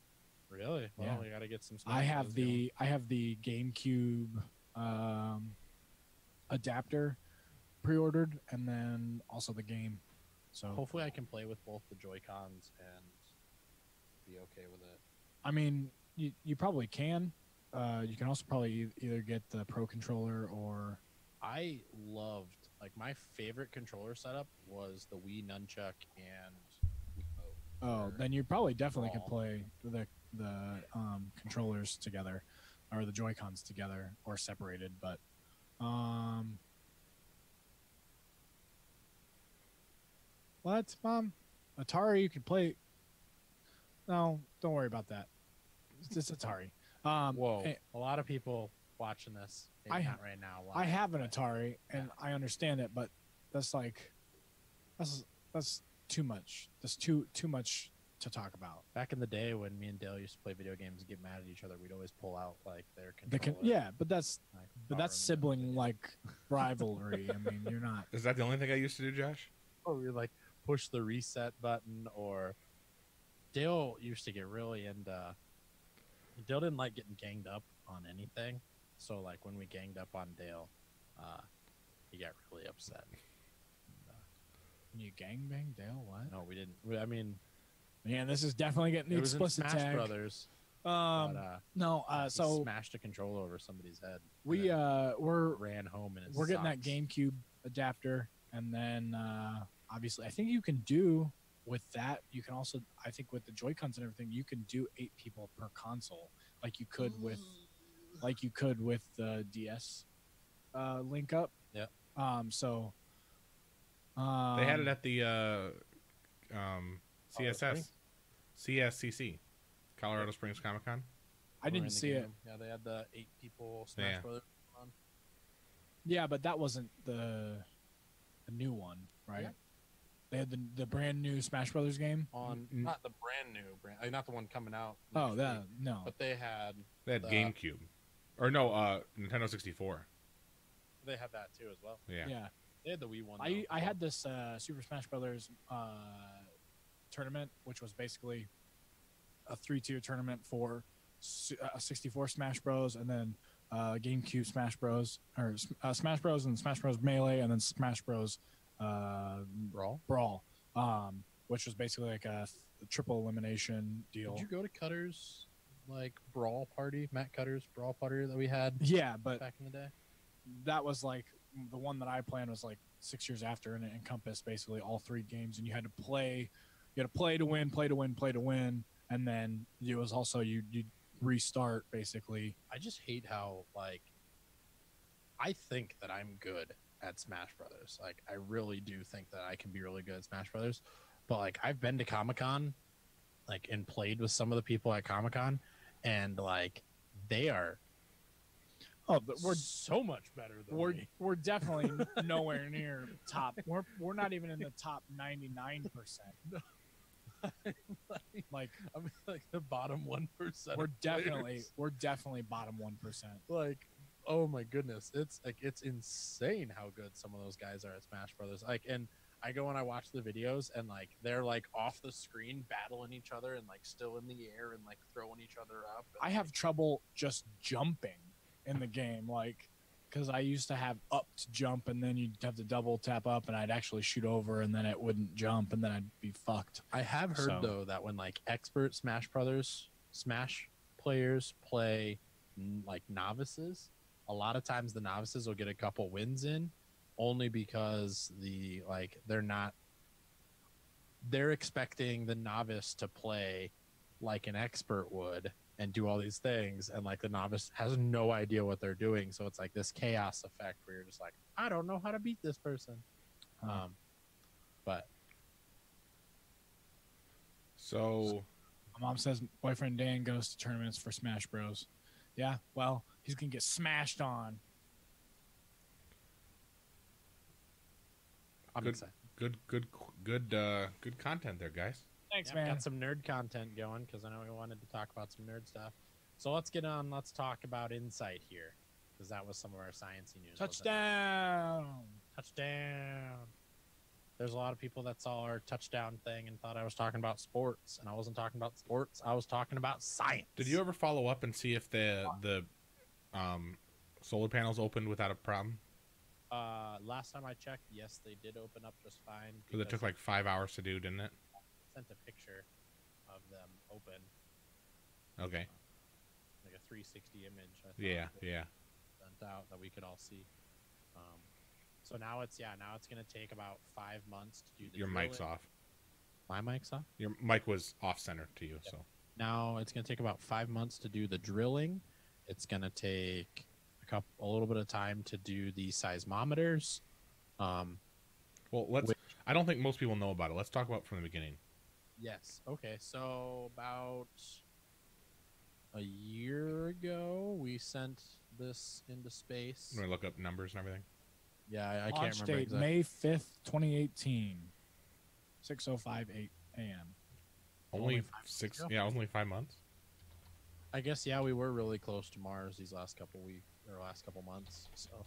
Really? Well, Yeah. we got to get some Smash I have Bros. Going. the GameCube adapter pre-ordered, and then also the game. So Hopefully I can play with both the Joy-Cons and be okay with it. I mean, you probably can. You can also probably either get the Pro controller or I loved, like, my favorite controller setup was the Wii Nunchuck and Wiimote. then you probably definitely could Brawl. play the controllers together or the Joy-Cons together or separated. But what, Mom? Atari, you can play. No, don't worry about that. It's just Atari. Whoa. eh, A lot of people watching this, maybe I- not right now. I live, have an but Atari, and I understand it, but that's like that's too much. That's too much to talk about. Back in the day when me and Dale used to play video games and get mad at each other, we'd always pull out, like, their controller. Yeah, but that's like, but power that's them into sibling like rivalry. I mean, you're not. Is that the only thing I used to do, Josh? or we like push the reset button, or Dale used to get really into Dale didn't like getting ganged up on anything, so like when we ganged up on Dale, he got really upset. You gangbang Dale? What? No, we didn't. I mean, Man, this is definitely getting the it was in explicit Smash tag. Brothers. Um, But, no. he So smashed a controller over somebody's head. we and we're ran home in his we're getting that socks. GameCube adapter, and then obviously I think you can do with that. You can also, I think, with the Joy-Cons and everything, you can do 8 people per console, like you could with the DS link up. Yeah. So. They had it at the Colorado CSS, CSCC, Colorado Springs Comic Con. I We were in didn't the see it. game. Yeah, they had the 8 people Smash Yeah. Brothers on. Yeah, but that wasn't the new one, right? Yeah. They had the brand new Smash Brothers game. On not the brand new brand, not the one coming out. Oh, next that week, no. but they had They had The- GameCube, or no, Nintendo 64. they had that too as well. Yeah. Yeah, They had the Wii one. I though, I so- had this Super Smash Brothers tournament, which was basically a 3-tier tournament for 64 Smash Bros. And then GameCube Smash Bros. Or Smash Bros. And Smash Bros. Melee, and then Smash Bros. Brawl. Which was basically like a triple elimination deal. Did you go to Cutter's like brawl party, Matt Cutter's brawl party that we had Yeah, but back in the day? that was like the one that I planned was like 6 years after, and it encompassed basically all 3 games, and you had to play to win, play to win, play to win, and then it was also you restart basically. I just hate how like I think that I'm good at Smash Brothers. Like I really do think that I can be really good at Smash Brothers. But like I've been to Comic-Con like and played with some of the people at Comic-Con, and like they are Oh, but we're so much better than me. we're definitely nowhere near top. We're not even in the top 99%. Like I'm like the bottom 1%. we're definitely bottom 1%. like oh my goodness, it's like it's insane how good some of those guys are at Smash Brothers. Like, and I go and I watch the videos, and like they're like off the screen battling each other and like still in the air and like throwing each other up. And, I have trouble just jumping in the game, like, because I used to have up to jump, and then you'd have to double tap up, and I'd actually shoot over, and then it wouldn't jump, and then I'd be fucked. I have heard So- though that when like expert Smash players play like novices, a lot of times the novices will get a couple wins in, only because they're expecting the novice to play like an expert would and do all these things, and like the novice has no idea what they're doing, so it's like this chaos effect where you're just like, I don't know how to beat this person. But So My mom says boyfriend Dan goes to tournaments for Smash Bros. Yeah, well, he's gonna get smashed on. I'm Good. excited. good content there, guys. Thanks, Yep, man. got some nerd content going because I know we wanted to talk about some nerd stuff. So let's get on. Let's talk about Insight here, because that was some of our sciencey news. wasn't it? Touchdown. Touchdown! there's a lot of people that saw our touchdown thing and thought I was talking about sports, and I wasn't talking about sports. I was talking about science. Did you ever follow up and see if the solar panels opened without a problem? Last time I checked, yes, they did open up just fine. Because it took like 5 hours to do, didn't it? I sent a picture of them open, Okay. like a 360 image. I thought Yeah, that yeah. sent out that we could all see. So now it's gonna take about 5 months to do the Your mic's drilling. off. My mic's off. Your mic was off center to you, so. Now it's gonna take about 5 months to do the drilling. It's gonna take a little bit of time to do the seismometers. Well, I don't think most people know about it. Let's talk about it from the beginning. Yes. Okay. So about a year ago, we sent this into space. I'm gonna look up numbers and everything. Yeah, I can't Launch remember date exactly. May 5th, 2018, 6:05 a.m. Only Only 5 months 6. ago? Yeah, only 5 months. I guess we were really close to Mars these last couple weeks or last couple months. So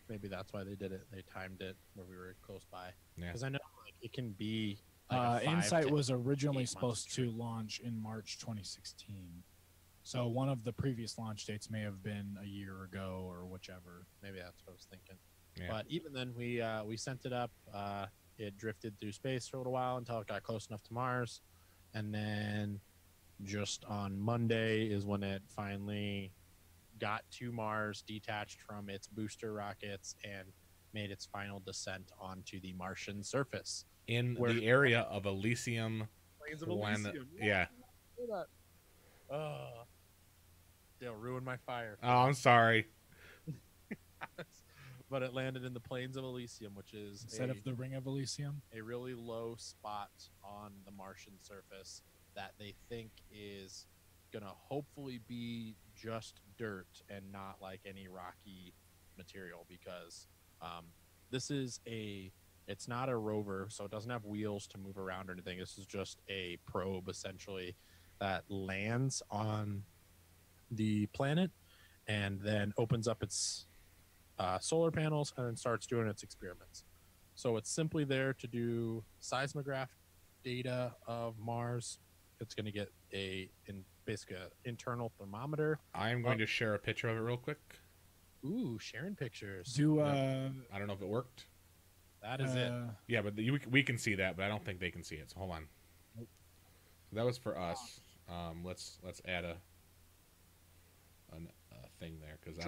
maybe that's why they did it. They timed it where we were close by. Yeah. Because I know like it can be. Like a 5 Insight to was originally 8 months supposed to trip. launch in March 2016. So one of the previous launch dates may have been a year ago or whichever. Maybe that's what I was thinking. Yeah. But even then, we sent it up. It drifted through space for a little while until it got close enough to Mars, and then just on Monday is when it finally got to Mars, detached from its booster rockets, and made its final descent onto the Martian surface. In Where- the area of Elysium Plains planet. Yeah. Oh, they'll ruin my fire. Oh, I'm sorry. But it landed in the plains of Elysium, which is Instead of the Ring of Elysium. a really low spot on the Martian surface that they think is gonna hopefully be just dirt and not like any rocky material, because it's not a rover, so it doesn't have wheels to move around or anything. This is just a probe essentially that lands on the planet and then opens up its solar panels and then starts doing its experiments. So it's simply there to do seismograph data of Mars. It's going to get basically an internal thermometer. I am going to share a picture of it real quick. Ooh, sharing pictures. Do I don't know if it worked. That is it. Yeah, but we can see that, but I don't think they can see it. So hold on. Nope. So that was for us. Let's add a thing there because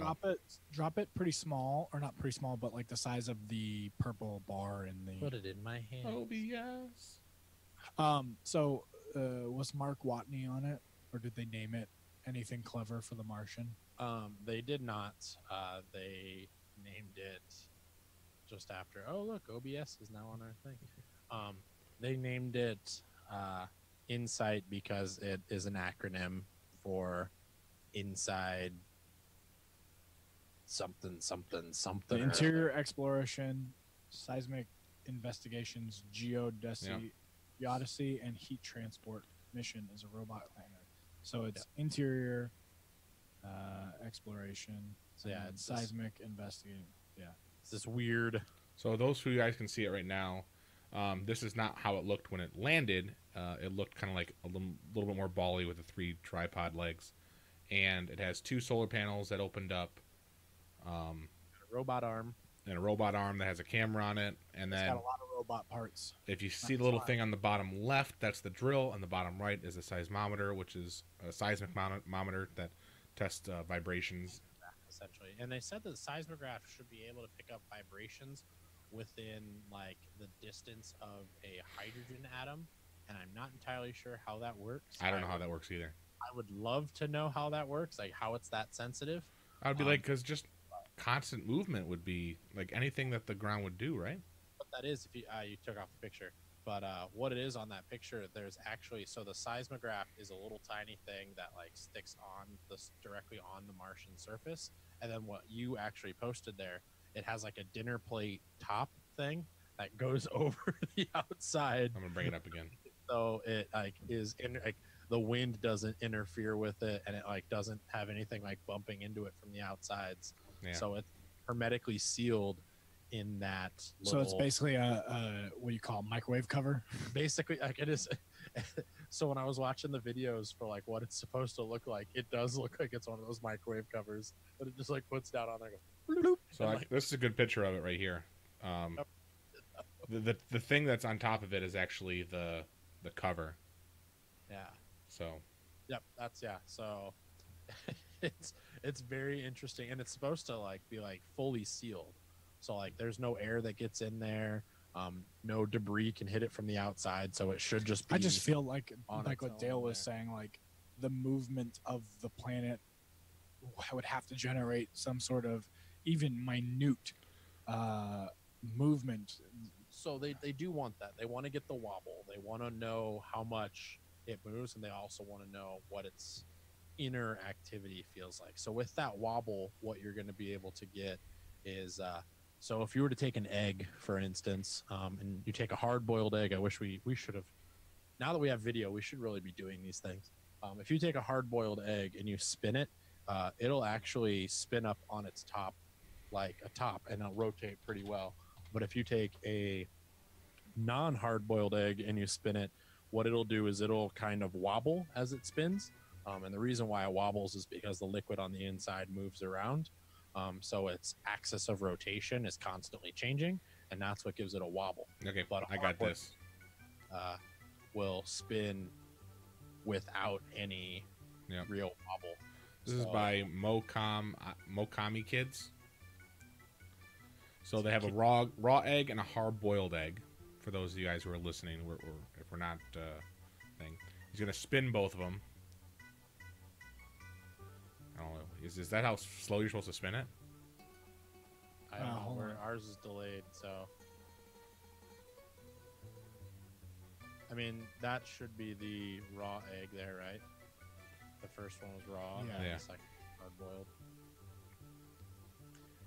drop it pretty small, or not pretty small, but like the size of the purple bar in the. Put it in my hand. OBS. So was Mark Watney on it, or did they name it anything clever for The Martian? They did not. They named it just after. Oh, look, OBS is now on our thing. They named it Insight because it is an acronym for Inside something something something. The Interior Exploration, Seismic Investigations, Geodesy, Geodesy, and Heat Transport Mission is a robot planner. So it's interior exploration. So yeah, and it's this- seismic investigating. It's this weird. So those who you guys can see it right now, this is not how it looked when it landed. It looked kind of like a little bit more bally with the 3 tripod legs, and it has 2 solar panels that opened up, Robot arm. and a robot arm that has a camera on it. And It's then got a lot of robot parts. if you see the little thing on the bottom left, that's the drill, and the bottom right is a seismometer, which is a seismic monitor that tests vibrations. Essentially, and they said that the seismograph should be able to pick up vibrations within like the distance of a hydrogen atom, and I'm not entirely sure how that works. I don't know how that works either. I would love to know how that works, like how it's that sensitive. I would be like, because just constant movement would be like anything that the ground would do, right? What that is, if you took off the picture, but what it is on that picture, there's actually, so the seismograph is a little tiny thing that like sticks on this directly on the Martian surface, and then what you actually posted there, it has like a dinner plate top thing that goes over the outside, I'm gonna bring it up again. so it like is in like the wind doesn't interfere with it, and it like doesn't have anything like bumping into it from the outsides. Yeah. So it's hermetically sealed in that So it's little- basically a what do you call it, microwave cover? basically like it is. So when I was watching the videos for like what it's supposed to look like, it does look like it's one of those microwave covers that it just like puts down on there. Goes, bloop, So and, I, like, this is a good picture of it right here. The thing that's on top of it is actually the cover. yeah. So Yep, that's yeah. So it's very interesting, and it's supposed to like be like fully sealed. So like there's no air that gets in there. No debris can hit it from the outside, so it should just be. I just feel like on what its own Dale was there. saying, like the movement of the planet would have to generate some sort of even minute movement. So they do want that. They want to get the wobble. They want to know how much it moves, and they also want to know what its inner activity feels like. So with that wobble, what you're going to be able to get is so if you were to take an egg, for instance, and you take a hard-boiled egg. I wish we should have. Now that we have video, we should really be doing these things. If you take a hard-boiled egg and you spin it, it'll actually spin up on its top like a top, and it'll rotate pretty well. But if you take a non-hard-boiled egg and you spin it, what it'll do is it'll kind of wobble as it spins. And the reason why it wobbles is because the liquid on the inside moves around. So its axis of rotation is constantly changing, and that's what gives it a wobble. okay, But I got this. Will spin without any Yep. real wobble. This is So- by Mokami Kids. So they have a raw egg and a hard boiled egg. For those of you guys who are listening, if we're not thing, he's gonna spin both of them. I don't know. Is that how slow you're supposed to spin it? I don't know hold where on. ours is delayed, so I mean that should be the raw egg there, right? The first one was raw, and Yeah. the second hard boiled.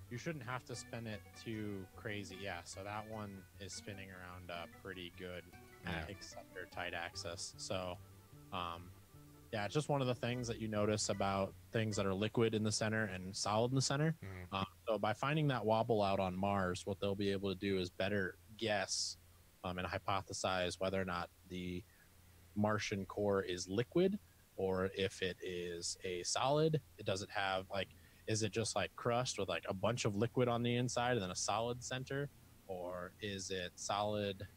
You shouldn't have to spin it too crazy, yeah. So that one is spinning around pretty good, Yeah. except their tight axis. So, yeah, it's just one of the things that you notice about things that are liquid in the center and solid in the center. Mhm. So by finding that wobble out on Mars, what they'll be able to do is better guess and hypothesize whether or not the Martian core is liquid or if it is a solid. It doesn't have like, is it just like crust with like a bunch of liquid on the inside and then a solid center, or is it solid,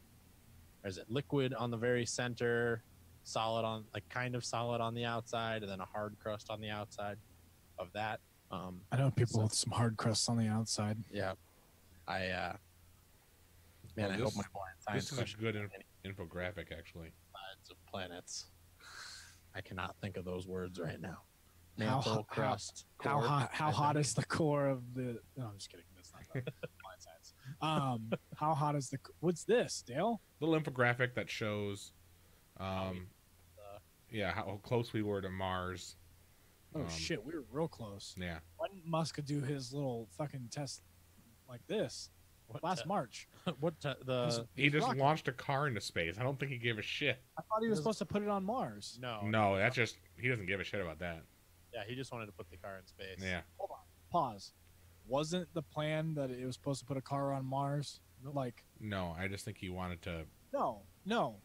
or is it liquid on the very center, solid on like kind of solid on the outside, and then a hard crust on the outside of that. I know people So- with some hard crusts on the outside. Yeah, I man, Well, I this- hope my blind science This is a question good has any infographic, actually. sides of planets. I cannot think of those words right now. How Mantle, hot- crust, How core, hot? How I hot think. is the core of the? No, I'm just kidding. That's not the blind science. How hot is the? What's this, Dale? Little infographic that shows, uh, yeah, how close we were to Mars. Oh shit, we were real close. Yeah. Why didn't Musk do his little fucking test like this What last te- March? what te- the He just rocket. launched a car into space. I don't think he gave a shit. I thought he was Does- supposed to put it on Mars. no No, that's just he doesn't give a shit about that. yeah, he just wanted to put the car in space. Yeah. Hold on, pause. Wasn't the plan that it was supposed to put a car on Mars? Like, No, I just think he wanted to. no.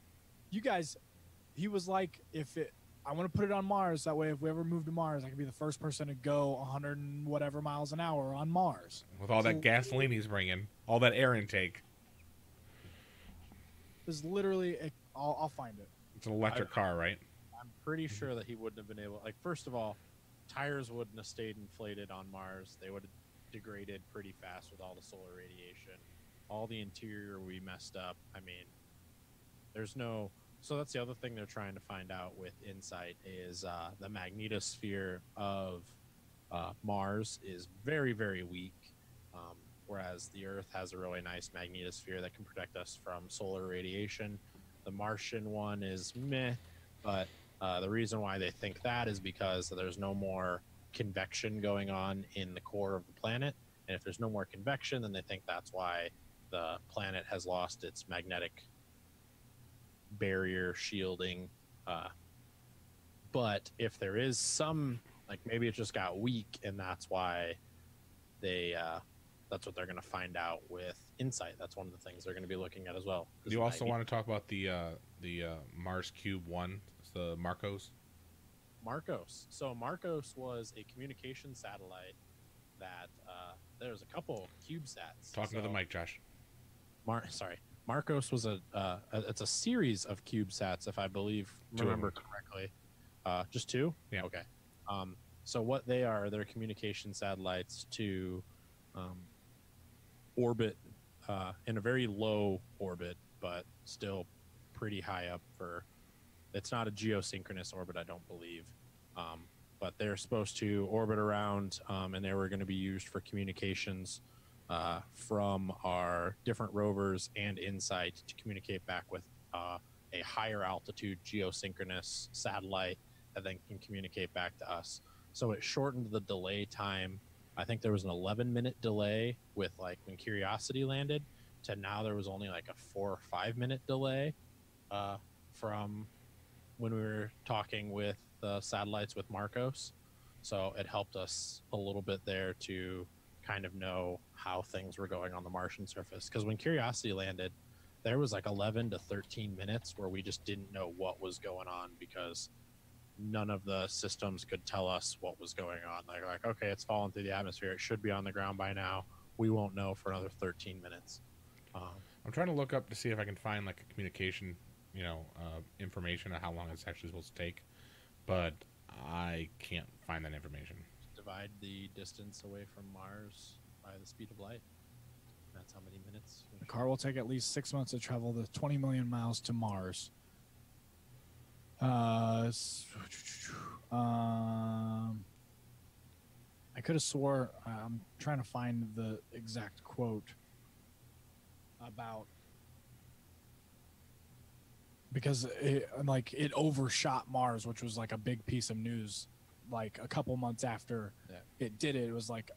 You guys, he was like, if it, I want to put it on Mars. That way, if we ever move to Mars, I can be the first person to go 100 and whatever miles an hour on Mars. With all that So- gasoline he's bringing, all that air intake. There's literally, I'll find it. It's an electric car, right? I'm pretty sure that he wouldn't have been able. Like, first of all, tires wouldn't have stayed inflated on Mars. They would have degraded pretty fast with all the solar radiation. All the interior we messed up. I mean, there's no. So that's the other thing they're trying to find out with InSight is the magnetosphere of Mars is very, very weak, whereas the Earth has a really nice magnetosphere that can protect us from solar radiation. The Martian one is meh, but the reason why they think that is because there's no more convection going on in the core of the planet, and if there's no more convection, then they think that's why the planet has lost its magnetic barrier shielding. But if there is some, like maybe it just got weak, and that's why they that's what they're going to find out with InSight. That's one of the things they're going to be looking at as well. Do you also want to talk about the Mars Cube 1, the Marcos? Marcos. So Marcos was a communication satellite that there's a couple CubeSats. Talking to the mic, Josh. Marcos was it's a series of CubeSats, if I remember correctly. Just two? Yeah. Okay. So what they are, they're communication satellites to orbit in a very low orbit, but still pretty high up for. It's not a geosynchronous orbit, I don't believe. But they're supposed to orbit around, and they were going to be used for communications from our different rovers and InSight to communicate back with a higher altitude geosynchronous satellite that then can communicate back to us. So it shortened the delay time. I think there was an 11-minute delay with like when Curiosity landed to now there was only like a 4 or 5 minute delay from when we were talking with the satellites with Marcos. So it helped us a little bit there to kind of know how things were going on the Martian surface. Because when Curiosity landed, there was like 11 to 13 minutes where we just didn't know what was going on because none of the systems could tell us what was going on. They're like, okay, it's fallen through the atmosphere. It should be on the ground by now. We won't know for another 13 minutes. I'm trying to look up to see if I can find like a communication, information on how long it's actually supposed to take, but I can't find that information. Divide the distance away from Mars by the speed of light. That's how many minutes. The car will take at least 6 months to travel the 20 million miles to Mars. I could have swore, I'm trying to find the exact quote about, because it overshot Mars, which was like a big piece of news like a couple months after it did it. It was like,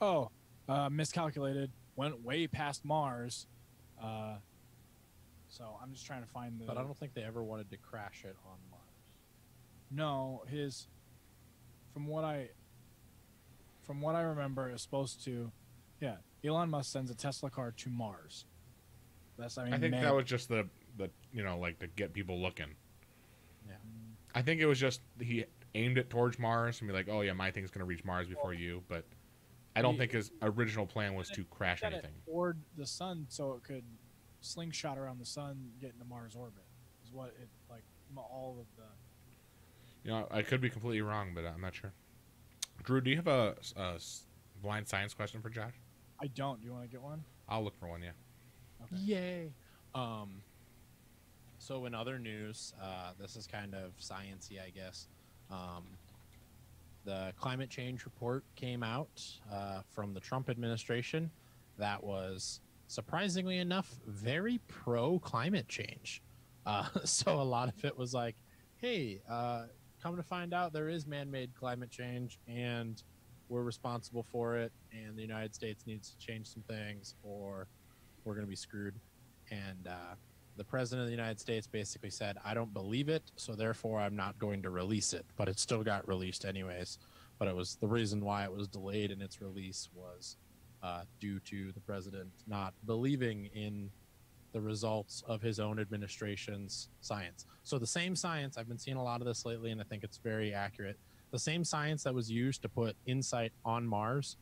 miscalculated, went way past Mars. So I'm just trying to find the. But I don't think they ever wanted to crash it on Mars. No, from what I remember, it's supposed to. Yeah, Elon Musk sends a Tesla car to Mars. I think that was just the like to get people looking. Yeah. I think it was just he aimed it towards Mars and be like, oh yeah, my thing's gonna reach Mars before you, but I don't think his original plan was to crash anything. Toward the sun, so it could slingshot around the sun, get into Mars orbit. Is what it like all of the. I could be completely wrong, but I'm not sure. Drew, do you have a blind science question for Josh? I don't. Do you want to get one? I'll look for one. Yeah. Okay. Yay. So in other news, this is kind of sciencey, I guess. The climate change report came out from the Trump administration that was surprisingly enough very pro climate change. So a lot of it was like, hey, come to find out there is man-made climate change and we're responsible for it, and the United States needs to change some things or we're going to be screwed. And the president of the United States basically said, I don't believe it, so therefore I'm not going to release it. But it still got released anyways. But it was the reason why it was delayed in its release was due to the president not believing in the results of his own administration's science. So the same science, I've been seeing a lot of this lately, and I think it's very accurate. The same science that was used to put InSight on Mars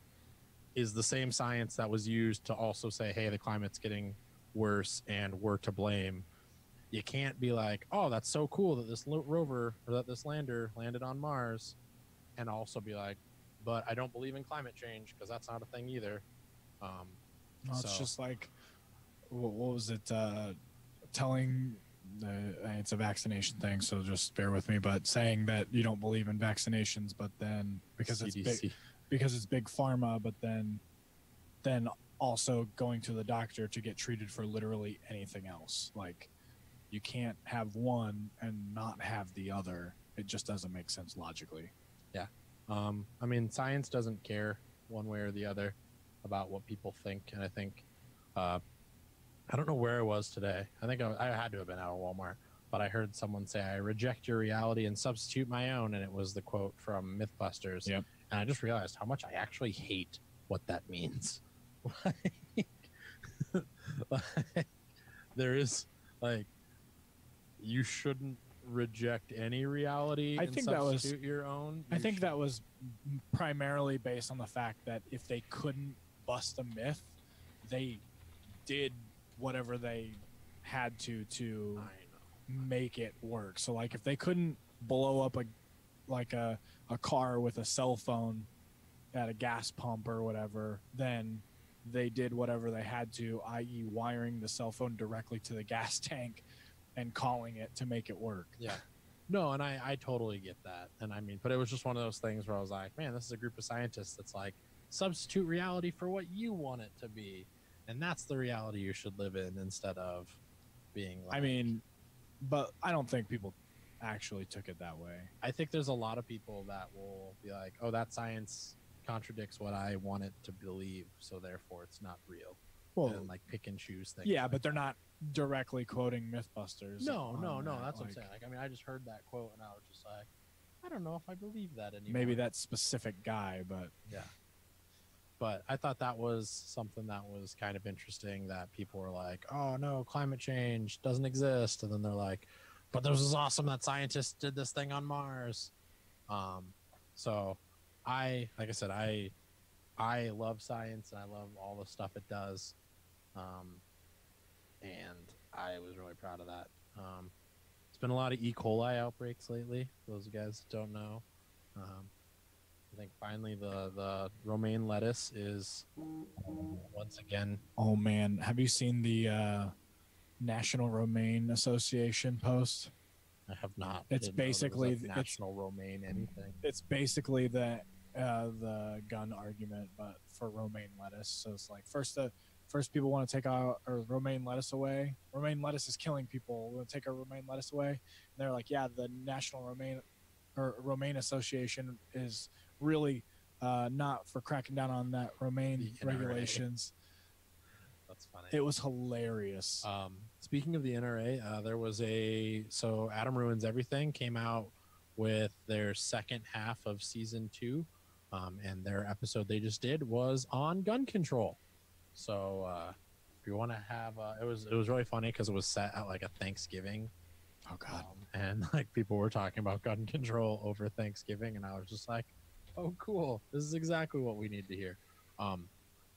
is the same science that was used to also say, hey, the climate's getting worse and we're to blame. You can't be like, oh, that's so cool that this rover or that this lander landed on Mars, and also be like, but I don't believe in climate change because that's not a thing either. No, it's just like, what was it? Telling, it's a vaccination thing, so just bear with me. But saying that you don't believe in vaccinations, but then because CDC. it's big pharma, but then also going to the doctor to get treated for literally anything else. Like, you can't have one and not have the other. It just doesn't make sense logically. Yeah. I mean, science doesn't care one way or the other about what people think. And I think, I don't know where I was today. I think I had to have been out of Walmart, but I heard someone say, I reject your reality and substitute my own. And it was the quote from Mythbusters. Yep. And I just realized how much I actually hate what that means. like, there is like you shouldn't reject any reality I and think that was- substitute your own. I You think should- that was primarily based on the fact that if they couldn't bust a myth, they did whatever they had to I know. make it work. So like if they couldn't blow up a car with a cell phone at a gas pump or whatever, then they did whatever they had to, i.e. wiring the cell phone directly to the gas tank and calling it to make it work. Yeah. No, and I totally get that. And I mean, but it was just one of those things where I was like, man, this is a group of scientists that's like, substitute reality for what you want it to be. And that's the reality you should live in instead of being like, I mean, but I don't think people actually took it that way. I think there's a lot of people that will be like, oh, that science contradicts what I want it to believe, so therefore it's not real. Well, And like pick and choose things. yeah, like but they're that. not directly quoting Mythbusters. No, on no, no. that, That's what I'm like, saying. Like, I mean, I just heard that quote and I was just like, I don't know if I believe that anymore. Maybe that specific guy, but Yeah. But I thought that was something that was kind of interesting, that people were like, oh no, climate change doesn't exist. And then they're like, but this is awesome that scientists did this thing on Mars. So like I said, I love science and I love all the stuff it does. And I was really proud of that. It's been a lot of E. coli outbreaks lately. For those of you guys that don't know. I think finally the romaine lettuce is once again. oh man, have you seen the National Romaine Association post? I have not. It's didn't know there was a basically- it's- national romaine anything. It's basically the gun argument, but for romaine lettuce. So it's like first people want to take our romaine lettuce away. Romaine lettuce is killing people. We want to take our romaine lettuce away. And they're like, yeah, the National Romaine Association is really not for cracking down on that romaine The NRA. regulations. That's funny. It was hilarious. Speaking of the NRA, there was so Adam Ruins Everything came out with their second half of season 2, and their episode they just did was on gun control. So if you want to have, it was really funny because it was set at like a Thanksgiving, Oh God. and like people were talking about gun control over Thanksgiving, and I was just like, oh cool, this is exactly what we need to hear.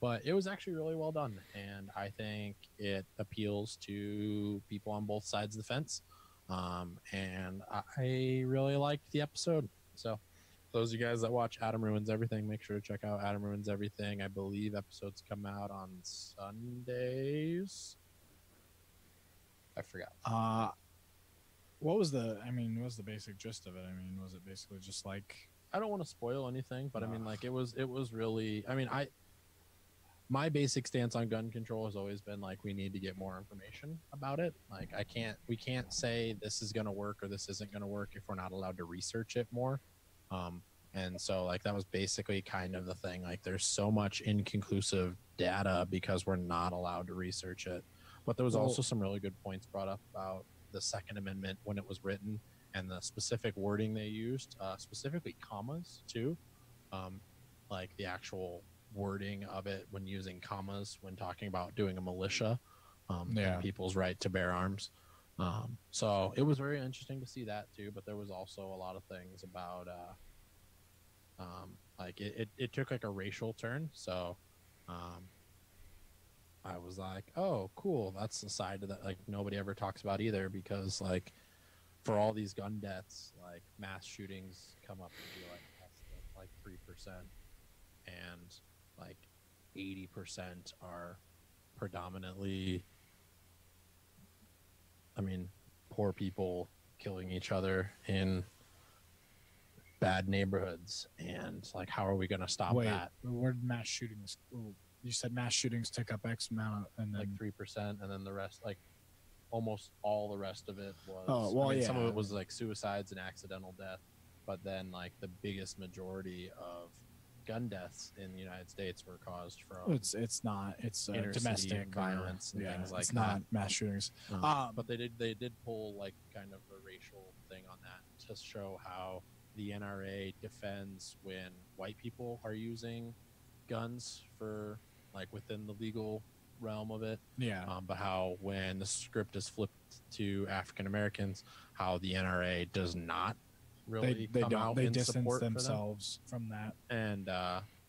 But it was actually really well done, and I think it appeals to people on both sides of the fence. And I really liked the episode. So those of you guys that watch Adam Ruins Everything, make sure to check out Adam Ruins Everything. I believe episodes come out on Sundays. I forgot. What was the basic gist of it? I mean, was it basically just like, I don't want to spoil anything, but I mean, Ugh. like it was really. I mean, my basic stance on gun control has always been like we need to get more information about it. Like we can't say this is going to work or this isn't going to work if we're not allowed to research it more. And so like that was basically kind of the thing. Like there's so much inconclusive data because we're not allowed to research it. But there was also some really good points brought up about the Second Amendment when it was written and the specific wording they used, specifically commas too, like the actual wording of it when using commas when talking about doing a militia, Yeah. and people's right to bear arms. So it was very interesting to see that too. But there was also a lot of things about like it took like a racial turn. So I was like, oh, cool. That's the side of that like nobody ever talks about either, because like for all these gun deaths, like mass shootings come up to be like less than like 3%, and like 80% are predominantly, I mean, poor people killing each other in bad neighborhoods. And like, how are we going to stop wait, that? where did mass shootings? You said mass shootings took up X amount, and then Like 3%, and then the rest, like almost all the rest of it was. Oh, well, I mean, some of yeah. it was like suicides and accidental death, but then like the biggest majority of gun deaths in the United States were caused from it's not. It's inner city domestic violence and things like it's that. not mass shootings. But they did pull like kind of a racial thing on that to show how the NRA defends when white people are using guns for like within the legal realm of it. Yeah. But how when the script is flipped to African Americans, how the NRA does not really They come don't. out They in distance support for them. themselves from that. And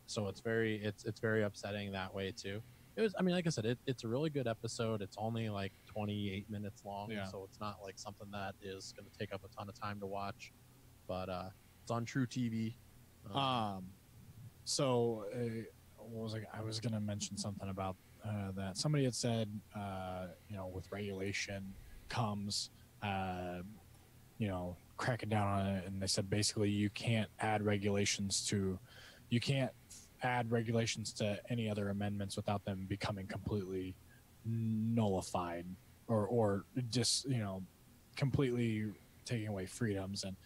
so it's very upsetting that way too. It was, I mean, like I said, it's a really good episode. It's only like 28 minutes long, Yeah. so it's not like something that is going to take up a ton of time to watch. But it's on True TV. So what was I was going to mention something about that. Somebody had said, with regulation comes, cracking down on it, and they said basically you can't add regulations to any other amendments without them becoming completely nullified or just completely taking away freedoms. And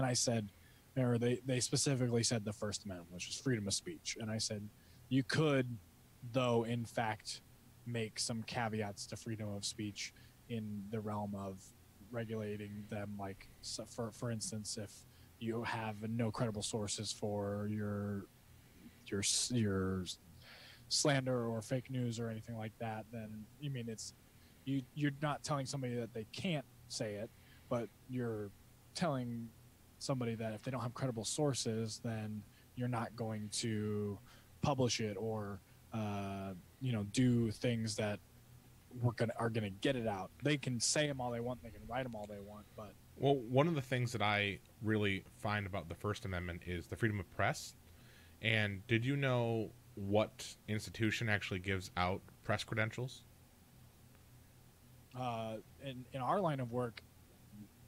I said, or they specifically said the First Amendment, which is freedom of speech, and I said you could, though, in fact, make some caveats to freedom of speech in the realm of regulating them, like, so for instance, if you have no credible sources for your slander or fake news or anything like that, then you're not telling somebody that they can't say it, but you're telling somebody that if they don't have credible sources, then you're not going to publish it or do things that are gonna get it out. They can say them all they want, they can write them all they want, but well, one of the things that I really find about the First Amendment is the freedom of press. And did you know what institution actually gives out press credentials? In our line of work,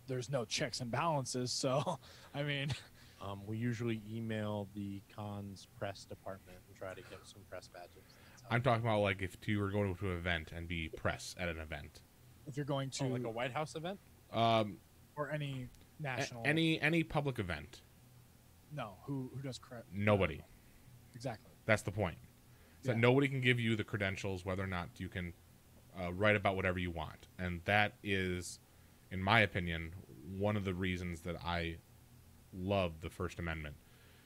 there's no checks and balances, so I mean, we usually email the cons press department and try to get some press badges. I'm talking about like if you were going to an event and be press at an event. If you're going to like a White House event, or any national, any public event. No, who does credit? Nobody. Exactly. That's the point. So Yeah. nobody can give you the credentials whether or not you can write about whatever you want, and that is, in my opinion, one of the reasons that I love the First Amendment.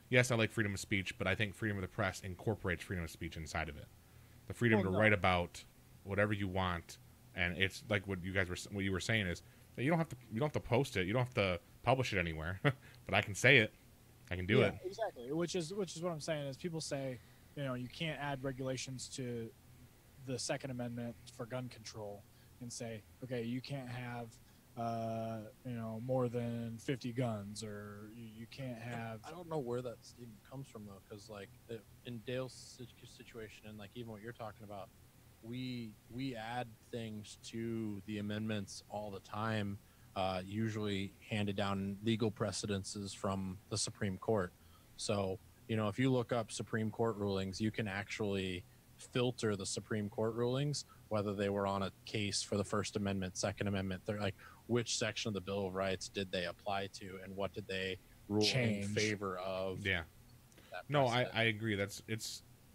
Yes, I like freedom of speech, but I think freedom of the press incorporates freedom of speech inside of it. The freedom to write about whatever you want, and it's like what you were saying is that you don't have to post it, you don't have to publish it anywhere, but I can say it, I can do it. Exactly. Which is what I'm saying is people say, you can't add regulations to the Second Amendment for gun control and say, okay, you can't have more than 50 guns, or you can't have. I don't know where that even comes from though, because like in Dale's situation and like even what you're talking about, we add things to the amendments all the time, usually handed down legal precedences from the Supreme Court. So if you look up Supreme Court rulings, you can actually filter the Supreme Court rulings, whether they were on a case for the First Amendment, Second Amendment. They're like, which section of the Bill of Rights did they apply to, and what did they rule in favor of? Yeah. That No, precedent. I agree. It's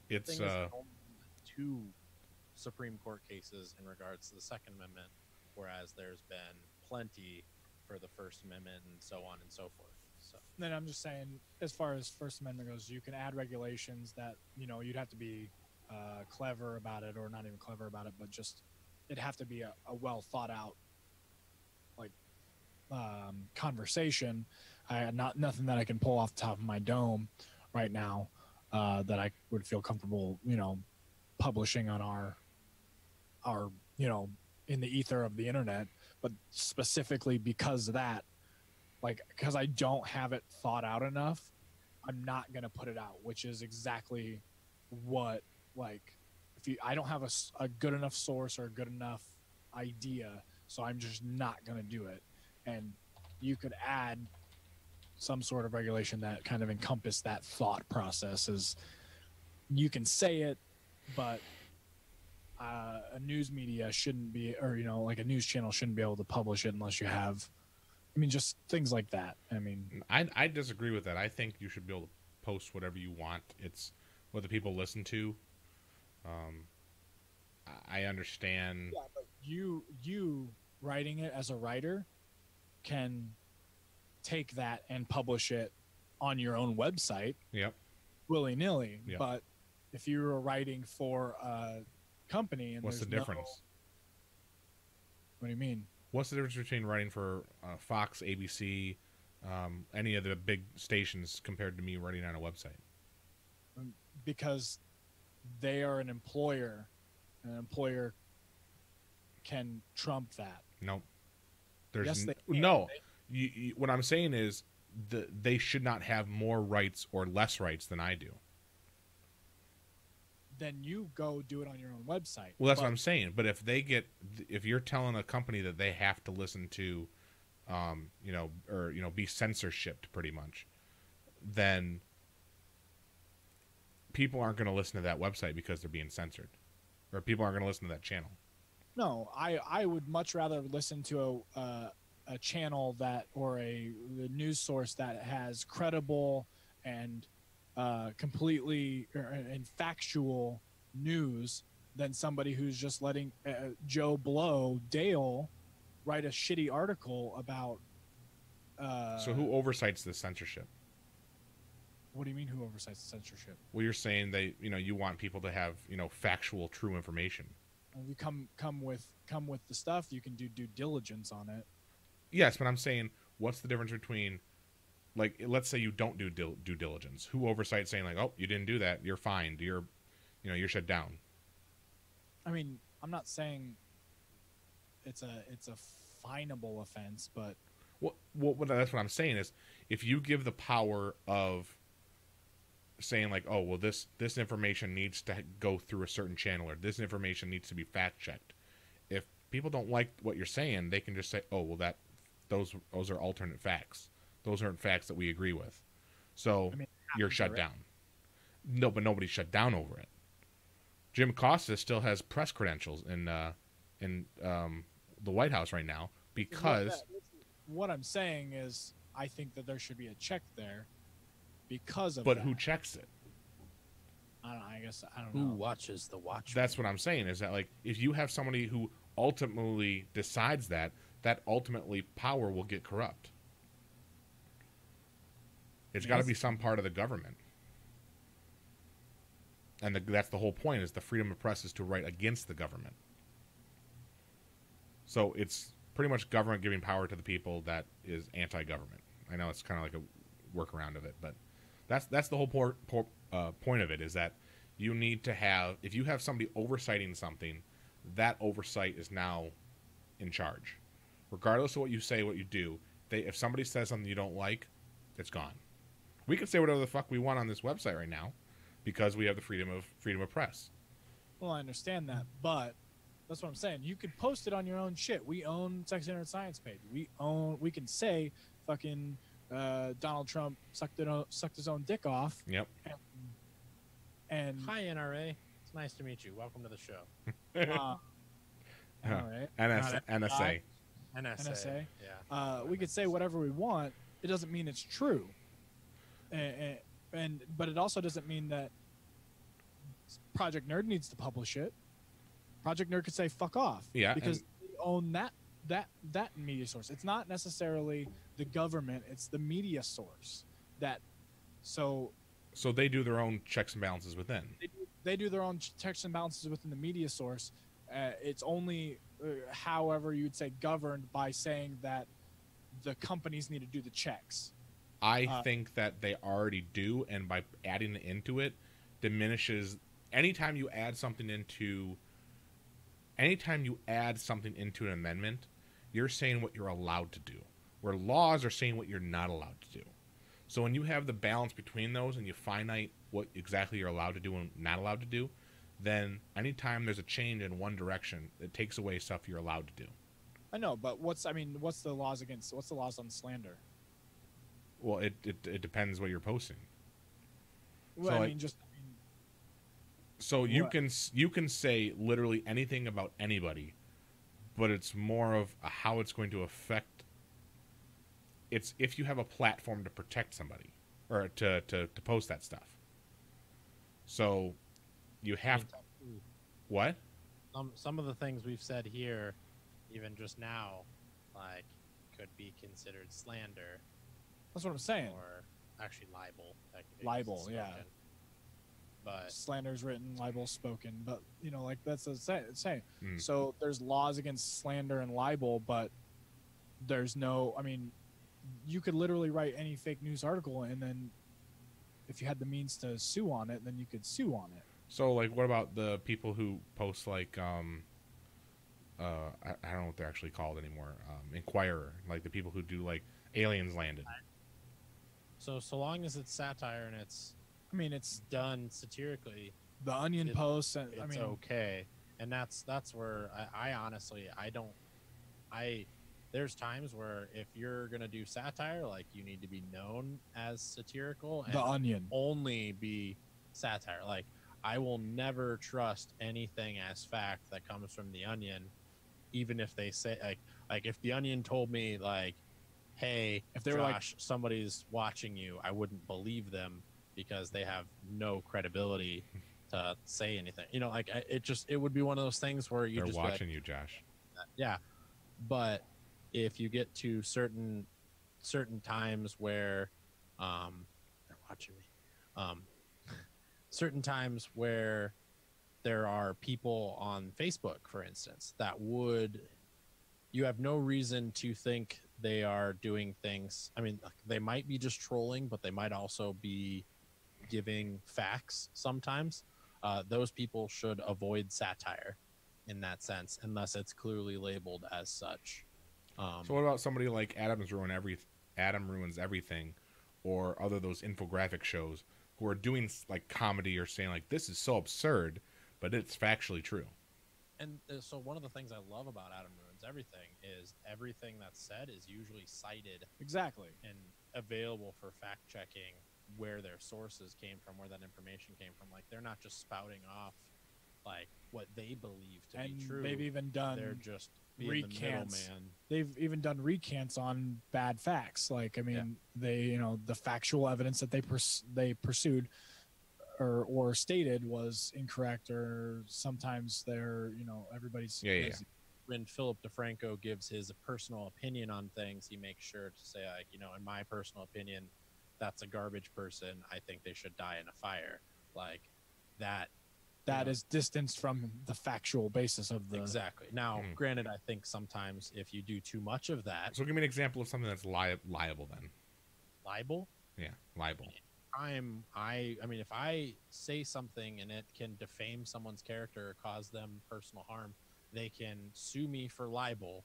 The thing is, only two Supreme Court cases in regards to the Second Amendment, whereas there's been plenty for the First Amendment and so on and so forth. So Then I'm just saying, as far as First Amendment goes, you can add regulations that you'd have to be clever about it, or not even clever about it, but just it'd have to be a well thought out conversation. Nothing that I can pull off the top of my dome right now that I would feel comfortable publishing on our in the ether of the internet. But specifically because of that, because I don't have it thought out enough, I'm not gonna put it out, which is exactly what I don't have a good enough source or a good enough idea, so I'm just not gonna do it. And you could add some sort of regulation that kind of encompass that thought process. Is you can say it, but a news media shouldn't be, or like a news channel shouldn't be able to publish it unless you have. Just things like that. I disagree with that. I think you should be able to post whatever you want. It's what the people listen to. I understand. Yeah, but you writing it as a writer can take that and publish it on your own website. Yep. Willy-nilly. Yep. But if you were writing for company. And What's the there's no- difference? what do you mean? What's the difference between writing for Fox, ABC, any of the big stations compared to me writing on a website? Because they are an employer. An employer can trump that. Nope. There's Yes, they can. no. What I'm saying is they should not have more rights or less rights than I do. Then you go do it on your own website. Well, that's what I'm saying. But if you're telling a company that they have to listen to, be censorshiped pretty much, then people aren't going to listen to that website because they're being censored, or people aren't going to listen to that channel. No, I would much rather listen to a channel that or a news source that has credible and completely and factual news than somebody who's just letting Joe Blow Dale write a shitty article about. So who oversights this censorship? What do you mean? Who oversights the censorship? Well, you're saying you want people to have factual, true information. If you come with the stuff, you can do due diligence on it. Yes, but I'm saying, what's the difference between, like, let's say you don't do due diligence. Who oversights saying like, oh, you didn't do that, you're fined, you're shut down. I mean, I'm not saying it's a finable offense, but that's what I'm saying is, if you give the power of saying like, oh, well, this information needs to go through a certain channel, or this information needs to be fact checked. If people don't like what you're saying, they can just say, oh, well, those are alternate facts. Those aren't facts that we agree with. So you're shut down. No, but nobody's shut down over it. Jim Acosta still has press credentials in the White House right now because. What I'm saying is, I think that there should be a check there because of. But that. who checks it? I don't know. I guess I don't Who know. watches the watch? That's what I'm saying. Is that like if you have somebody who ultimately decides that ultimately power will get corrupt. It's got to be some part of the government. And that's the whole point, is the freedom of press is to write against the government. So it's pretty much government giving power to the people that is anti-government. I know it's kind of like a workaround of it, but that's the whole point of it, is that you need to have, if you have somebody oversighting something, that oversight is now in charge. Regardless of what you say, what you do, if somebody says something you don't like, it's gone. We can say whatever the fuck we want on this website right now because we have the freedom of press. Well, I understand that, but that's what I'm saying. You could post it on your own shit. We own Sex Internet Science page. We can say fucking Donald Trump sucked his own dick off. Yep. And Hi, NRA. It's nice to meet you. Welcome to the show. all right. NSA. NSA. Yeah. We could say whatever we want. It doesn't mean it's true. But it also doesn't mean that Project Nerd needs to publish it. Project Nerd could say fuck off. Yeah. Because they own that media source. It's not necessarily the government, it's the media source. So they do their own checks and balances within. They do their own checks and balances within the media source. It's only, however you would say, governed by saying that the companies need to do the checks. I think that they already do, and by adding into it, diminishes. Anytime you add something into an amendment, you're saying what you're allowed to do, where laws are saying what you're not allowed to do. So when you have the balance between those and you finite what exactly you're allowed to do and not allowed to do, then anytime there's a change in one direction, it takes away stuff you're allowed to do. I know, but what's the laws on slander? Well, it depends what you're posting. Well, So, So you can say literally anything about anybody, but it's more of how it's going to affect. It's if you have a platform to protect somebody or to post that stuff. So you have to, what? Some of the things we've said here, even just now, like, could be considered slander. That's what I'm saying. Or actually libel. Libel, yeah. But Slander's written, libel spoken, but you know, like that's the same. Mm. So there's laws against slander and libel, but there's no. I mean, you could literally write any fake news article, and then if you had the means to sue on it, then you could sue on it. So, like, what about the people who post like I don't know what they're actually called anymore. Inquirer, like the people who do like aliens landed. so long as it's satire and it's I mean, it's done satirically, the Onion It- Post, and it's I mean, okay. And that's where I honestly there's times where if you're gonna do satire, like you need to be known as satirical and the Onion. only be satire. Like I will never trust anything as fact that comes from the Onion, even if they say like if the Onion told me like, hey, If they were like, Josh, somebody's watching you, I wouldn't believe them because they have no credibility to say anything. You know, like it would be one of those things where you They're just be like, watching you, Josh. yeah. But if you get to certain times where they're watching me, certain times where there are people on Facebook, for instance, that would you have no reason to think they are doing things. I mean, they might be just trolling, but they might also be giving facts sometimes. Those people should avoid satire in that sense, unless it's clearly labeled as such. So what about somebody like Adam Ruins Everything, or other those infographic shows who are doing like comedy or saying like this is so absurd, but it's factually true. And so one of the things I love about Adam Ruins Everything is everything that's said is usually cited exactly. and available for fact checking where their sources came from, where that information came from. Like they're not just spouting off like what they believe to And be true. they've even done They're just being recants. the middleman. They've even done recants on bad facts. Like, I mean, they, you know, the factual evidence that they pursued or stated was incorrect, or sometimes they're, you know, everybody's. Yeah. When Philip DeFranco gives his personal opinion on things, he makes sure to say, like, you know, in my personal opinion, that's a garbage person. I think they should die in a fire. Like that. That is distanced from the factual basis of the. Exactly. Now, granted, I think sometimes if you do too much of that, So give me an example of something that's liable then. libel. Yeah, liable. I mean, if I say something and it can defame someone's character or cause them personal harm, they can sue me for libel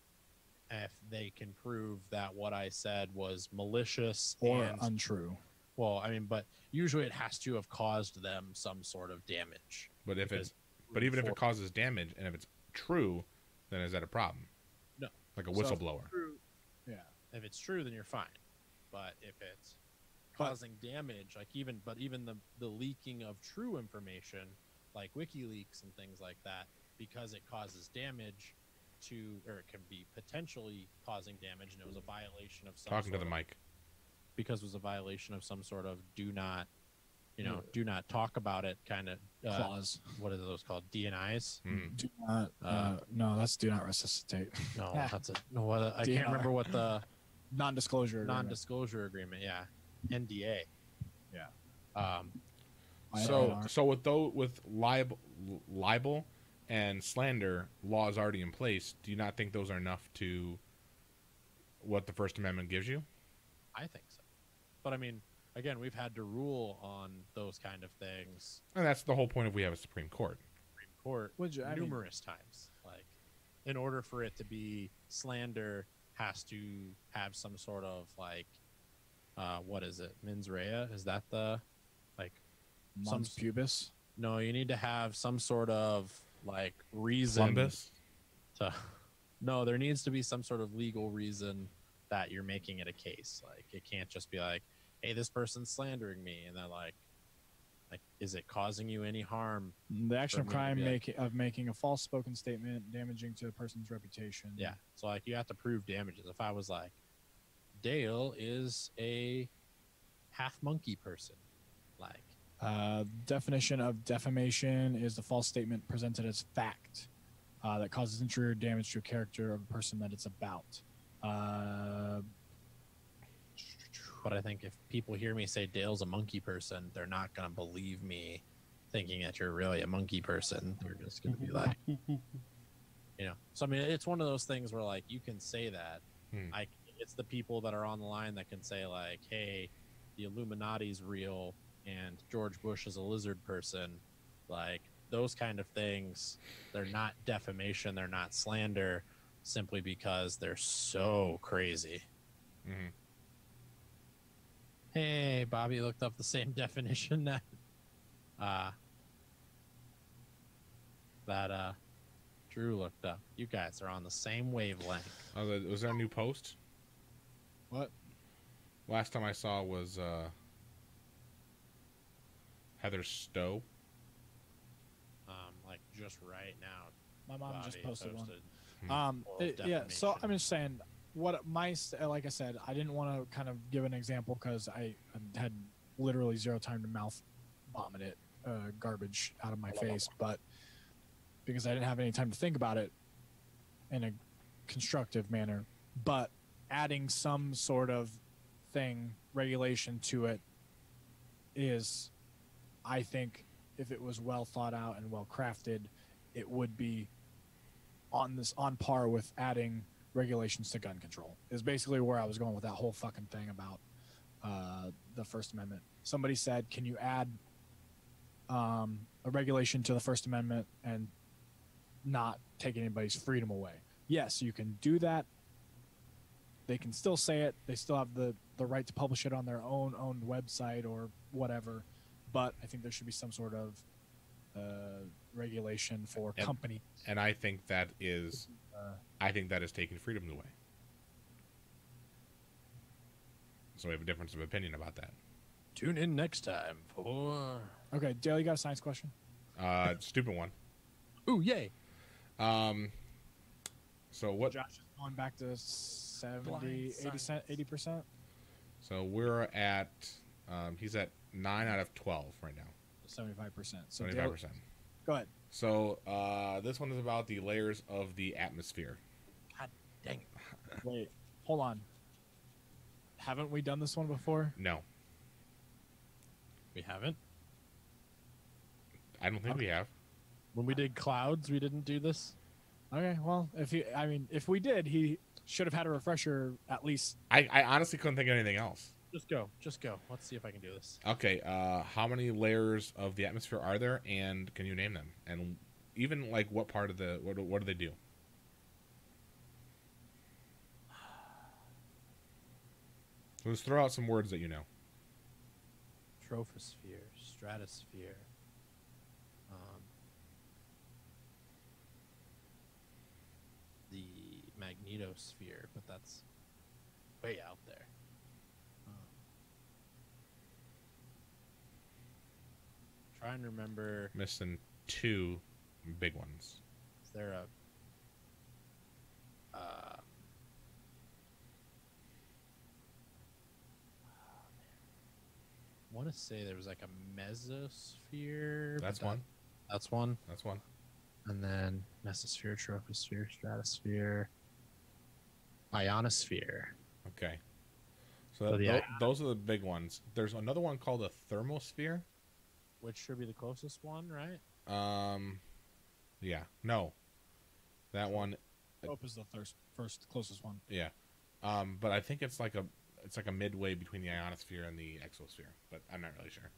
if they can prove that what I said was malicious Or and untrue. well, I mean, but usually it has to have caused them some sort of damage. But if Because- it's even if it causes damage and if it's true, then is that a problem? No. Like a So- whistleblower. Yeah. If it's true, then you're fine. But if it's causing damage, like even the leaking of true information, like WikiLeaks and things like that, because it causes damage to, or it can be potentially causing damage, and it was a violation of some Talking to sort the of- mic. because it was a violation of some sort of do not talk about it kind of Clause. what are those called? DNIs? Mm. Do not. No, that's do not resuscitate. No, Yeah. that's a no. What I DNR. can't remember what the Non-disclosure. agreement. non-disclosure agreement. Yeah, NDA. Yeah. So with libel and slander laws already in place, do you not think those are enough to what the First Amendment gives you? I think so. But I mean, again, we've had to rule on those kind of things And that's the whole point of we have a Supreme Court. Supreme Court Which, I mean- numerous times. Like, in order for it to be slander, has to have some sort of like, what is it? Mens rea? Is that the like? Mons pubis. No, you need to have some sort of like reason Columbus? to. No, there needs to be some sort of legal reason that you're making it a case. Like, it can't just be like, hey, this person's slandering me, and they're like, is it causing you any harm? The action of For me to crime be like- making a false spoken statement damaging to a person's reputation. Yeah. So like, you have to prove damages. If I was like, Dale is a half monkey person, like, Definition of defamation is the false statement presented as fact that causes injury or damage to a character of a person that it's about. but I think if people hear me say Dale's a monkey person, they're not gonna believe me thinking that you're really a monkey person. They're just going to be like, So I mean, it's one of those things where like you can say that. It's the people that are on the line that can say like, "Hey, the Illuminati's real and George Bush is a lizard person." Like those kind of things, they're not defamation, they're not slander, simply because they're so crazy. Mm-hmm. Hey, Bobby looked up the same definition that Drew looked up. You guys are on the same wavelength. Was there a new post? What? Last time I saw was Heather Stowe. Like just right now. My mom Bobby just posted one. posted Yeah, so defamation. I'm just saying, what like I said, I didn't want to kind of give an example because I had literally zero time to mouth vomit it garbage out of my face, but because I didn't have any time to think about it in a constructive manner. But adding some sort of regulation to it is, I think, if it was well thought out and well crafted, it would be on par with adding regulations to gun control. Is basically where I was going with that whole fucking thing about the First Amendment. Somebody said, can you add a regulation to the First Amendment and not take anybody's freedom away? Yes, you can do that. They can still say it. They still have the right to publish it on their own website or whatever. But I think there should be some sort of regulation for company. And I think that is taking freedom away. So we have a difference of opinion about that. Tune in next time for... Okay, Dale, you got a science question? Stupid one. Ooh, yay. So what? Josh is going back to 70, 80%? So we're at, he's at 9 out of 12 right now. 75%. So 75%. Go ahead. So this one is about the layers of the atmosphere. God dang it. Wait, hold on. Haven't we done this one before? No, We haven't? I don't think we have. When we did clouds, we didn't do this? Okay, well, if we did, he should have had a refresher at least. I honestly couldn't think of anything else. Just go. Let's see if I can do this. Okay, how many layers of the atmosphere are there, and can you name them? And even like what part of the what do they do? Let's throw out some words that you know. Troposphere, stratosphere. The magnetosphere, but that's way out there. Trying to remember. Missing two big ones. Is there a I want to say there was like a mesosphere. but That's one. That's one. That's one. And then mesosphere, troposphere, stratosphere, ionosphere. Okay. So So the those are the big ones. There's another one called a thermosphere. Which should be the closest one, right? Yeah. No. That one. Hope is the first closest one. Yeah. But I think it's like a midway between the ionosphere and the exosphere, but I'm not really sure.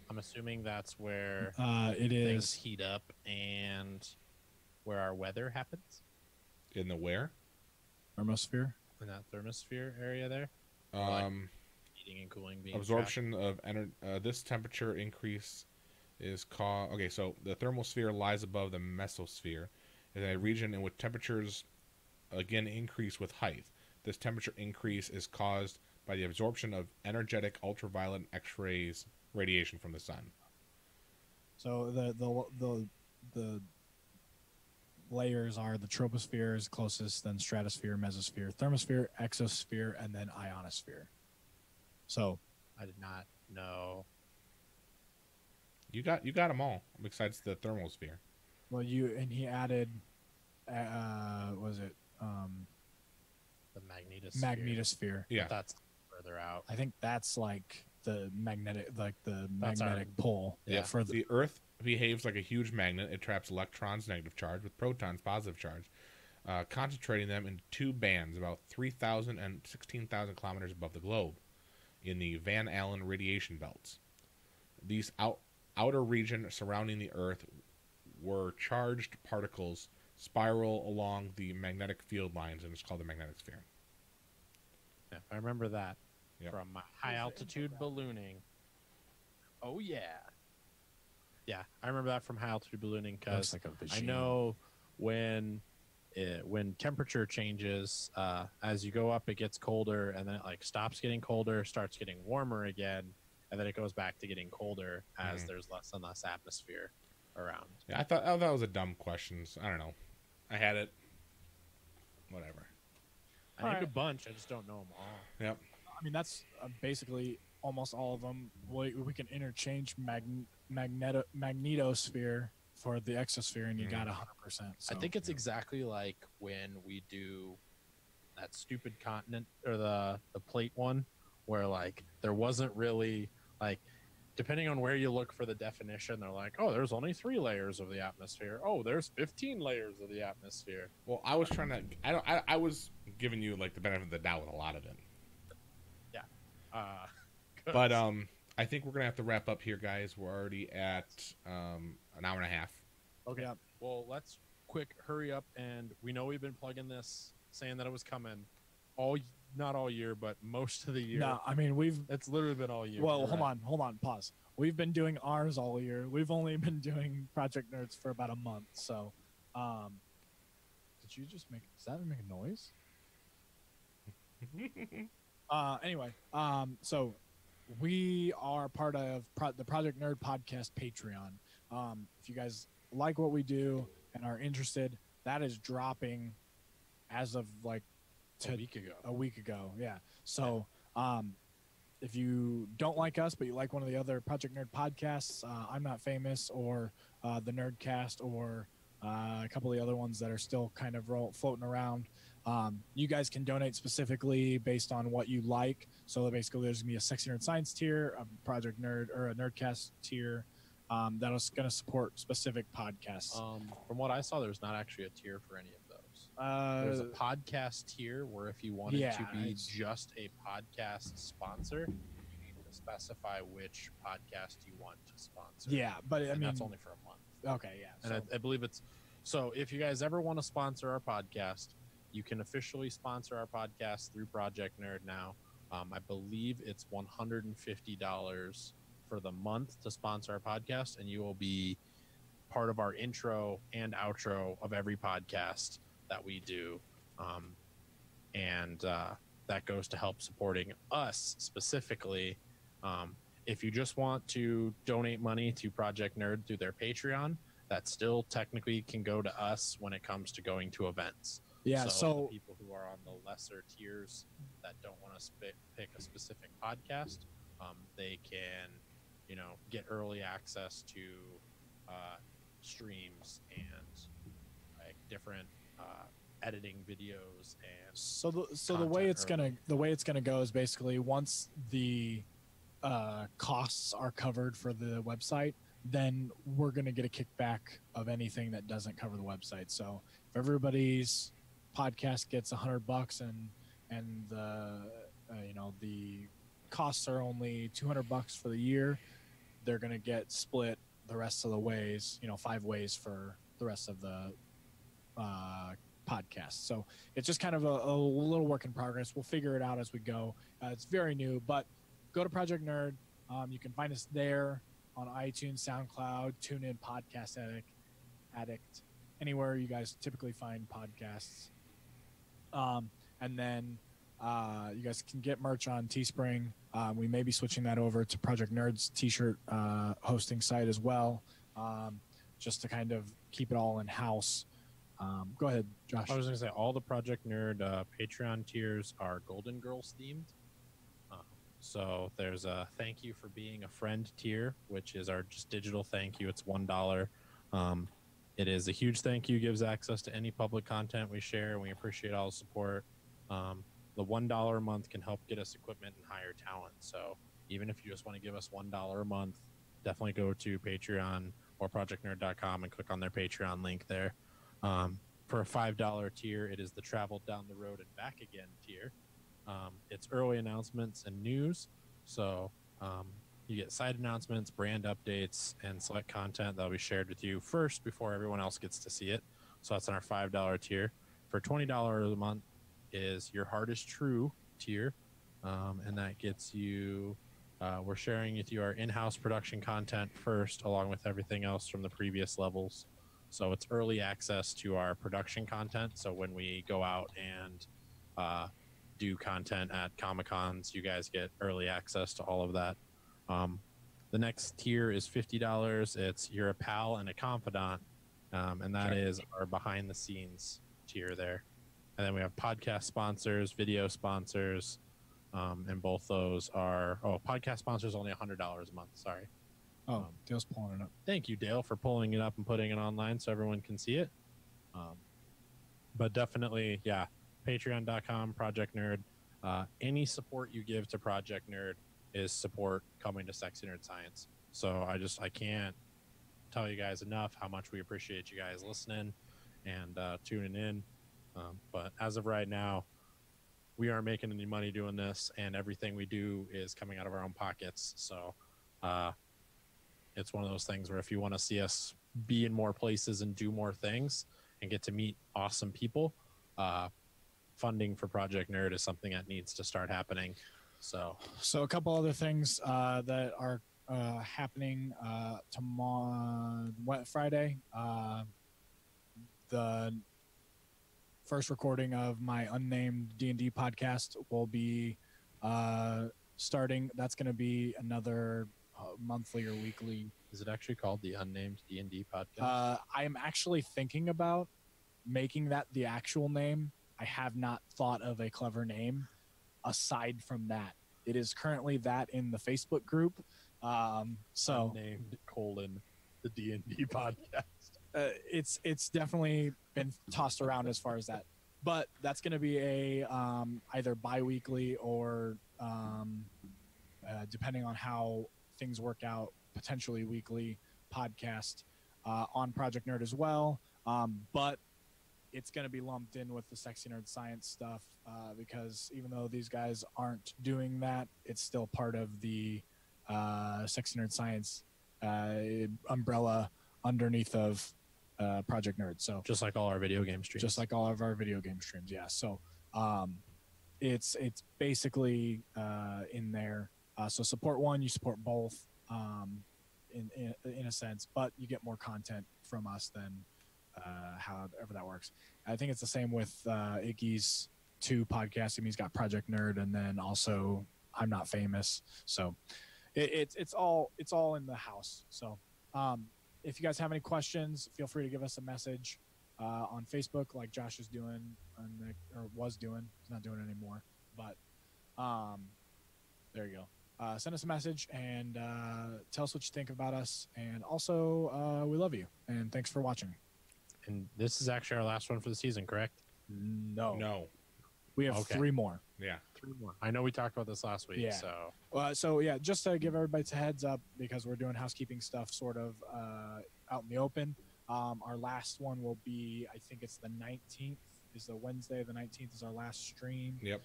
I'm assuming that's where It things is. heat up and where our weather happens In the where? Thermosphere. in that thermosphere area there. Heating and cooling being Absorption of energy. This temperature increase is caused. Okay, so the thermosphere lies above the mesosphere, in a region in which temperatures again increase with height. This temperature increase is caused by the absorption of energetic ultraviolet and X-rays radiation from the sun. So the layers are the troposphere is closest, then stratosphere, mesosphere, thermosphere, exosphere, and then ionosphere. So I did not know. You got them all besides the thermosphere. well, he added, was it The magnetosphere. magnetosphere? Yeah. But that's further out. I think that's like the magnetic That's magnetic pole. Yeah. For The Earth behaves like a huge magnet. It traps electrons, negative charge, with protons, positive charge, concentrating them in two bands about 3,000 and 16,000 kilometers above the globe in the Van Allen radiation belts. These outer region surrounding the Earth were charged particles spiral along the magnetic field lines, and it's called the magnetic sphere. Yeah, I remember that Yep. from my high altitude ballooning. Oh yeah, yeah, I remember that from high altitude ballooning because Looks like a I machine. know when temperature changes, as you go up, it gets colder, and then it like stops getting colder, starts getting warmer again, and then it goes back to getting colder as there's less and less atmosphere around. Yeah, I thought that was a dumb question. I don't know. I had it. Whatever. I think a Alright. bunch. I just don't know them all. Yep. I mean, that's basically almost all of them. We can interchange magnetosphere for the exosphere, and you got 100%. I think it's exactly like when we do that stupid continent or the plate one, where like there wasn't really like, depending on where you look for the definition, they're like, oh, there's only 3 layers of the atmosphere. Oh, there's 15 layers of the atmosphere. Well, I was trying to. I was giving you like the benefit of the doubt with a lot of it. But I think we're gonna have to wrap up here, guys. We're already at an hour and a half. okay. Yeah. Well, let's quick hurry up, and we know we've been plugging this, saying that it was coming not all year, but most of the year. No, I mean It's literally been all year. Well, You're right. hold on, pause. We've been doing ours all year. We've only been doing Project Nerds for about a month. So, did you just make? Does that make a noise? Anyway, so we are part of the Project Nerd Podcast Patreon. If you guys like what we do and are interested, that is dropping as of like A week ago. a week ago. Yeah. So, if you don't like us, but you like one of the other Project Nerd podcasts, I'm Not Famous, or the Nerdcast, or a couple of the other ones that are still kind of floating around, you guys can donate specifically based on what you like. So basically, there's gonna be a Sexy Nerd Science tier, a Project Nerd, or a Nerdcast tier that is going to support specific podcasts. From what I saw, there's not actually a tier for any of those. There's a podcast tier where if you wanted to be it's- just a podcast sponsor, you need to specify which podcast you want to sponsor. Yeah, but I And mean, that's only for a month. okay, yeah. And I believe it's so. If you guys ever want to sponsor our podcast, you can officially sponsor our podcast through Project Nerd now. I believe it's $150 for the month to sponsor our podcast, and you will be part of our intro and outro of every podcast that we do. That goes to help supporting us specifically. If you just want to donate money to Project Nerd through their Patreon, that still technically can go to us when it comes to going to events. Yeah, the so people who are on the lesser tiers that don't want to pick a specific podcast, they can, get early access to streams and like different editing videos and the way it's gonna go is basically once the costs are covered for the website, then we're gonna get a kickback of anything that doesn't cover the website. So if everybody's podcast gets $100 and the costs are only $200 for the year, they're gonna get split the rest of the ways, 5 ways for the rest of the podcast. So it's just kind of a little work in progress. We'll figure it out as we go. It's very new, but go to Project Nerd. You can find us there on iTunes, SoundCloud, TuneIn, Podcast Addict, anywhere you guys typically find podcasts. And then you guys can get merch on Teespring. We may be switching that over to Project Nerd's t-shirt hosting site as well, just to kind of keep it all in house. Go ahead, Josh. I was going to say all the Project Nerd Patreon tiers are Golden Girls themed. So there's a thank you for being a friend tier, which is our just digital thank you. It's $1. It is a huge thank you, gives access to any public content we share, and we appreciate all the support. The $1 a month can help get us equipment and hire talent. So even if you just want to give us $1 a month, definitely go to Patreon or projectnerd.com and click on their Patreon link there. For a $5 tier, it is the Travel Down the Road and Back Again tier. It's early announcements and news. So you get site announcements, brand updates, and select content that will be shared with you first before everyone else gets to see it. So that's on our $5 tier. For $20 a month is Your Heart is True tier. And that gets you, we're sharing with you our in-house production content first, along with everything else from the previous levels. So it's early access to our production content. So when we go out and do content at Comic-Cons, you guys get early access to all of that. The next tier is $50. It's You're a Pal and a Confidant. And that is our behind the scenes tier there. And then we have podcast sponsors, video sponsors, and both those are, podcast sponsors only $100 a month. Sorry. Dale's pulling it up. Thank you, Dale, for pulling it up and putting it online so everyone can see it. But definitely, yeah, patreon.com, Project Nerd. Any support you give to Project Nerd is support coming to Sexy Nerd Science. So I can't tell you guys enough how much we appreciate you guys listening and tuning in. But as of right now, we aren't making any money doing this, and everything we do is coming out of our own pockets. So it's one of those things where if you want to see us be in more places and do more things and get to meet awesome people, funding for Project Nerd is something that needs to start happening. So a couple other things that are happening tomorrow, Friday. The first recording of my unnamed D&D podcast will be starting. That's going to be another monthly or weekly. Is it actually called the Unnamed D&D podcast? I am actually thinking about making that the actual name. I have not thought of a clever name aside from that. It is currently that in the Facebook group. So Unnamed the D&D podcast. It's definitely been tossed around as far as that, but that's going to be a either bi-weekly or depending on how things work out, potentially weekly podcast on Project Nerd as well. But it's going to be lumped in with the Sexy Nerd Science stuff because even though these guys aren't doing that, it's still part of the Sexy Nerd Science umbrella underneath of Project Nerd. So just like all our video game streams. Just like all of our video game streams, yeah. So it's basically in there. So support one, you support both in a sense, but you get more content from us than however that works. I think it's the same with Iggy's 2 podcasts. He's got Project Nerd and then also I'm Not Famous. So it's all in the house. So if you guys have any questions, feel free to give us a message on Facebook like Josh is doing or was doing. He's not doing it anymore. But there you go. Send us a message and tell us what you think about us. And also, we love you. And thanks for watching. And this is actually our last one for the season, correct? No. We have 3 more. Yeah. 3 more. I know we talked about this last week. Yeah. So yeah, just to give everybody a heads up, because we're doing housekeeping stuff sort of out in the open. Our last one will be, I think it's the 19th, is the Wednesday. The 19th is our last stream. Yep.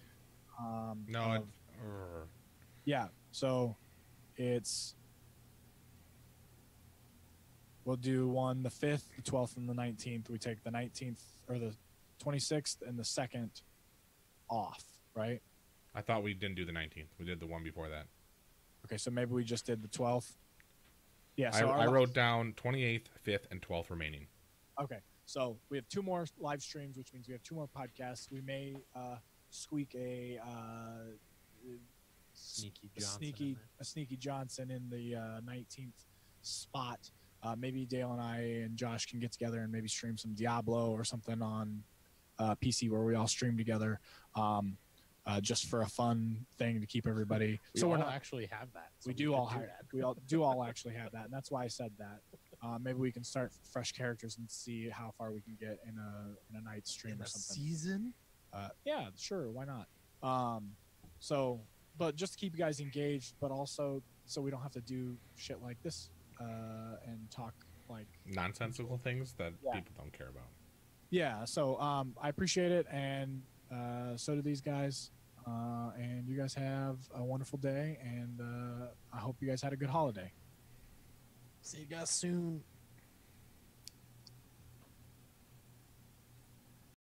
Yeah. So we'll do one the 5th, the 12th, and the 19th. We take the 19th or the 26th and the 2nd off, right? I thought we didn't do the 19th. We did the one before that. Okay, so maybe we just did the 12th. Yeah, so I wrote down 28th, 5th, and 12th remaining. Okay, so we have 2 more live streams, which means we have 2 more podcasts. We may squeak a Sneaky Johnson in the 19th spot. Maybe Dale and I and Josh can get together and maybe stream some Diablo or something on PC where we all stream together, just for a fun thing to keep everybody. We're not actually have that. So we all do all actually have that, and that's why I said that. Maybe we can start fresh characters and see how far we can get in a night stream or something. Season? Yeah, sure, why not? But just to keep you guys engaged, but also so we don't have to do shit like this and talk like Nonsensical things that Yeah. people don't care about. yeah. So I appreciate it, and so do these guys. And you guys have a wonderful day, and I hope you guys had a good holiday. See you guys soon.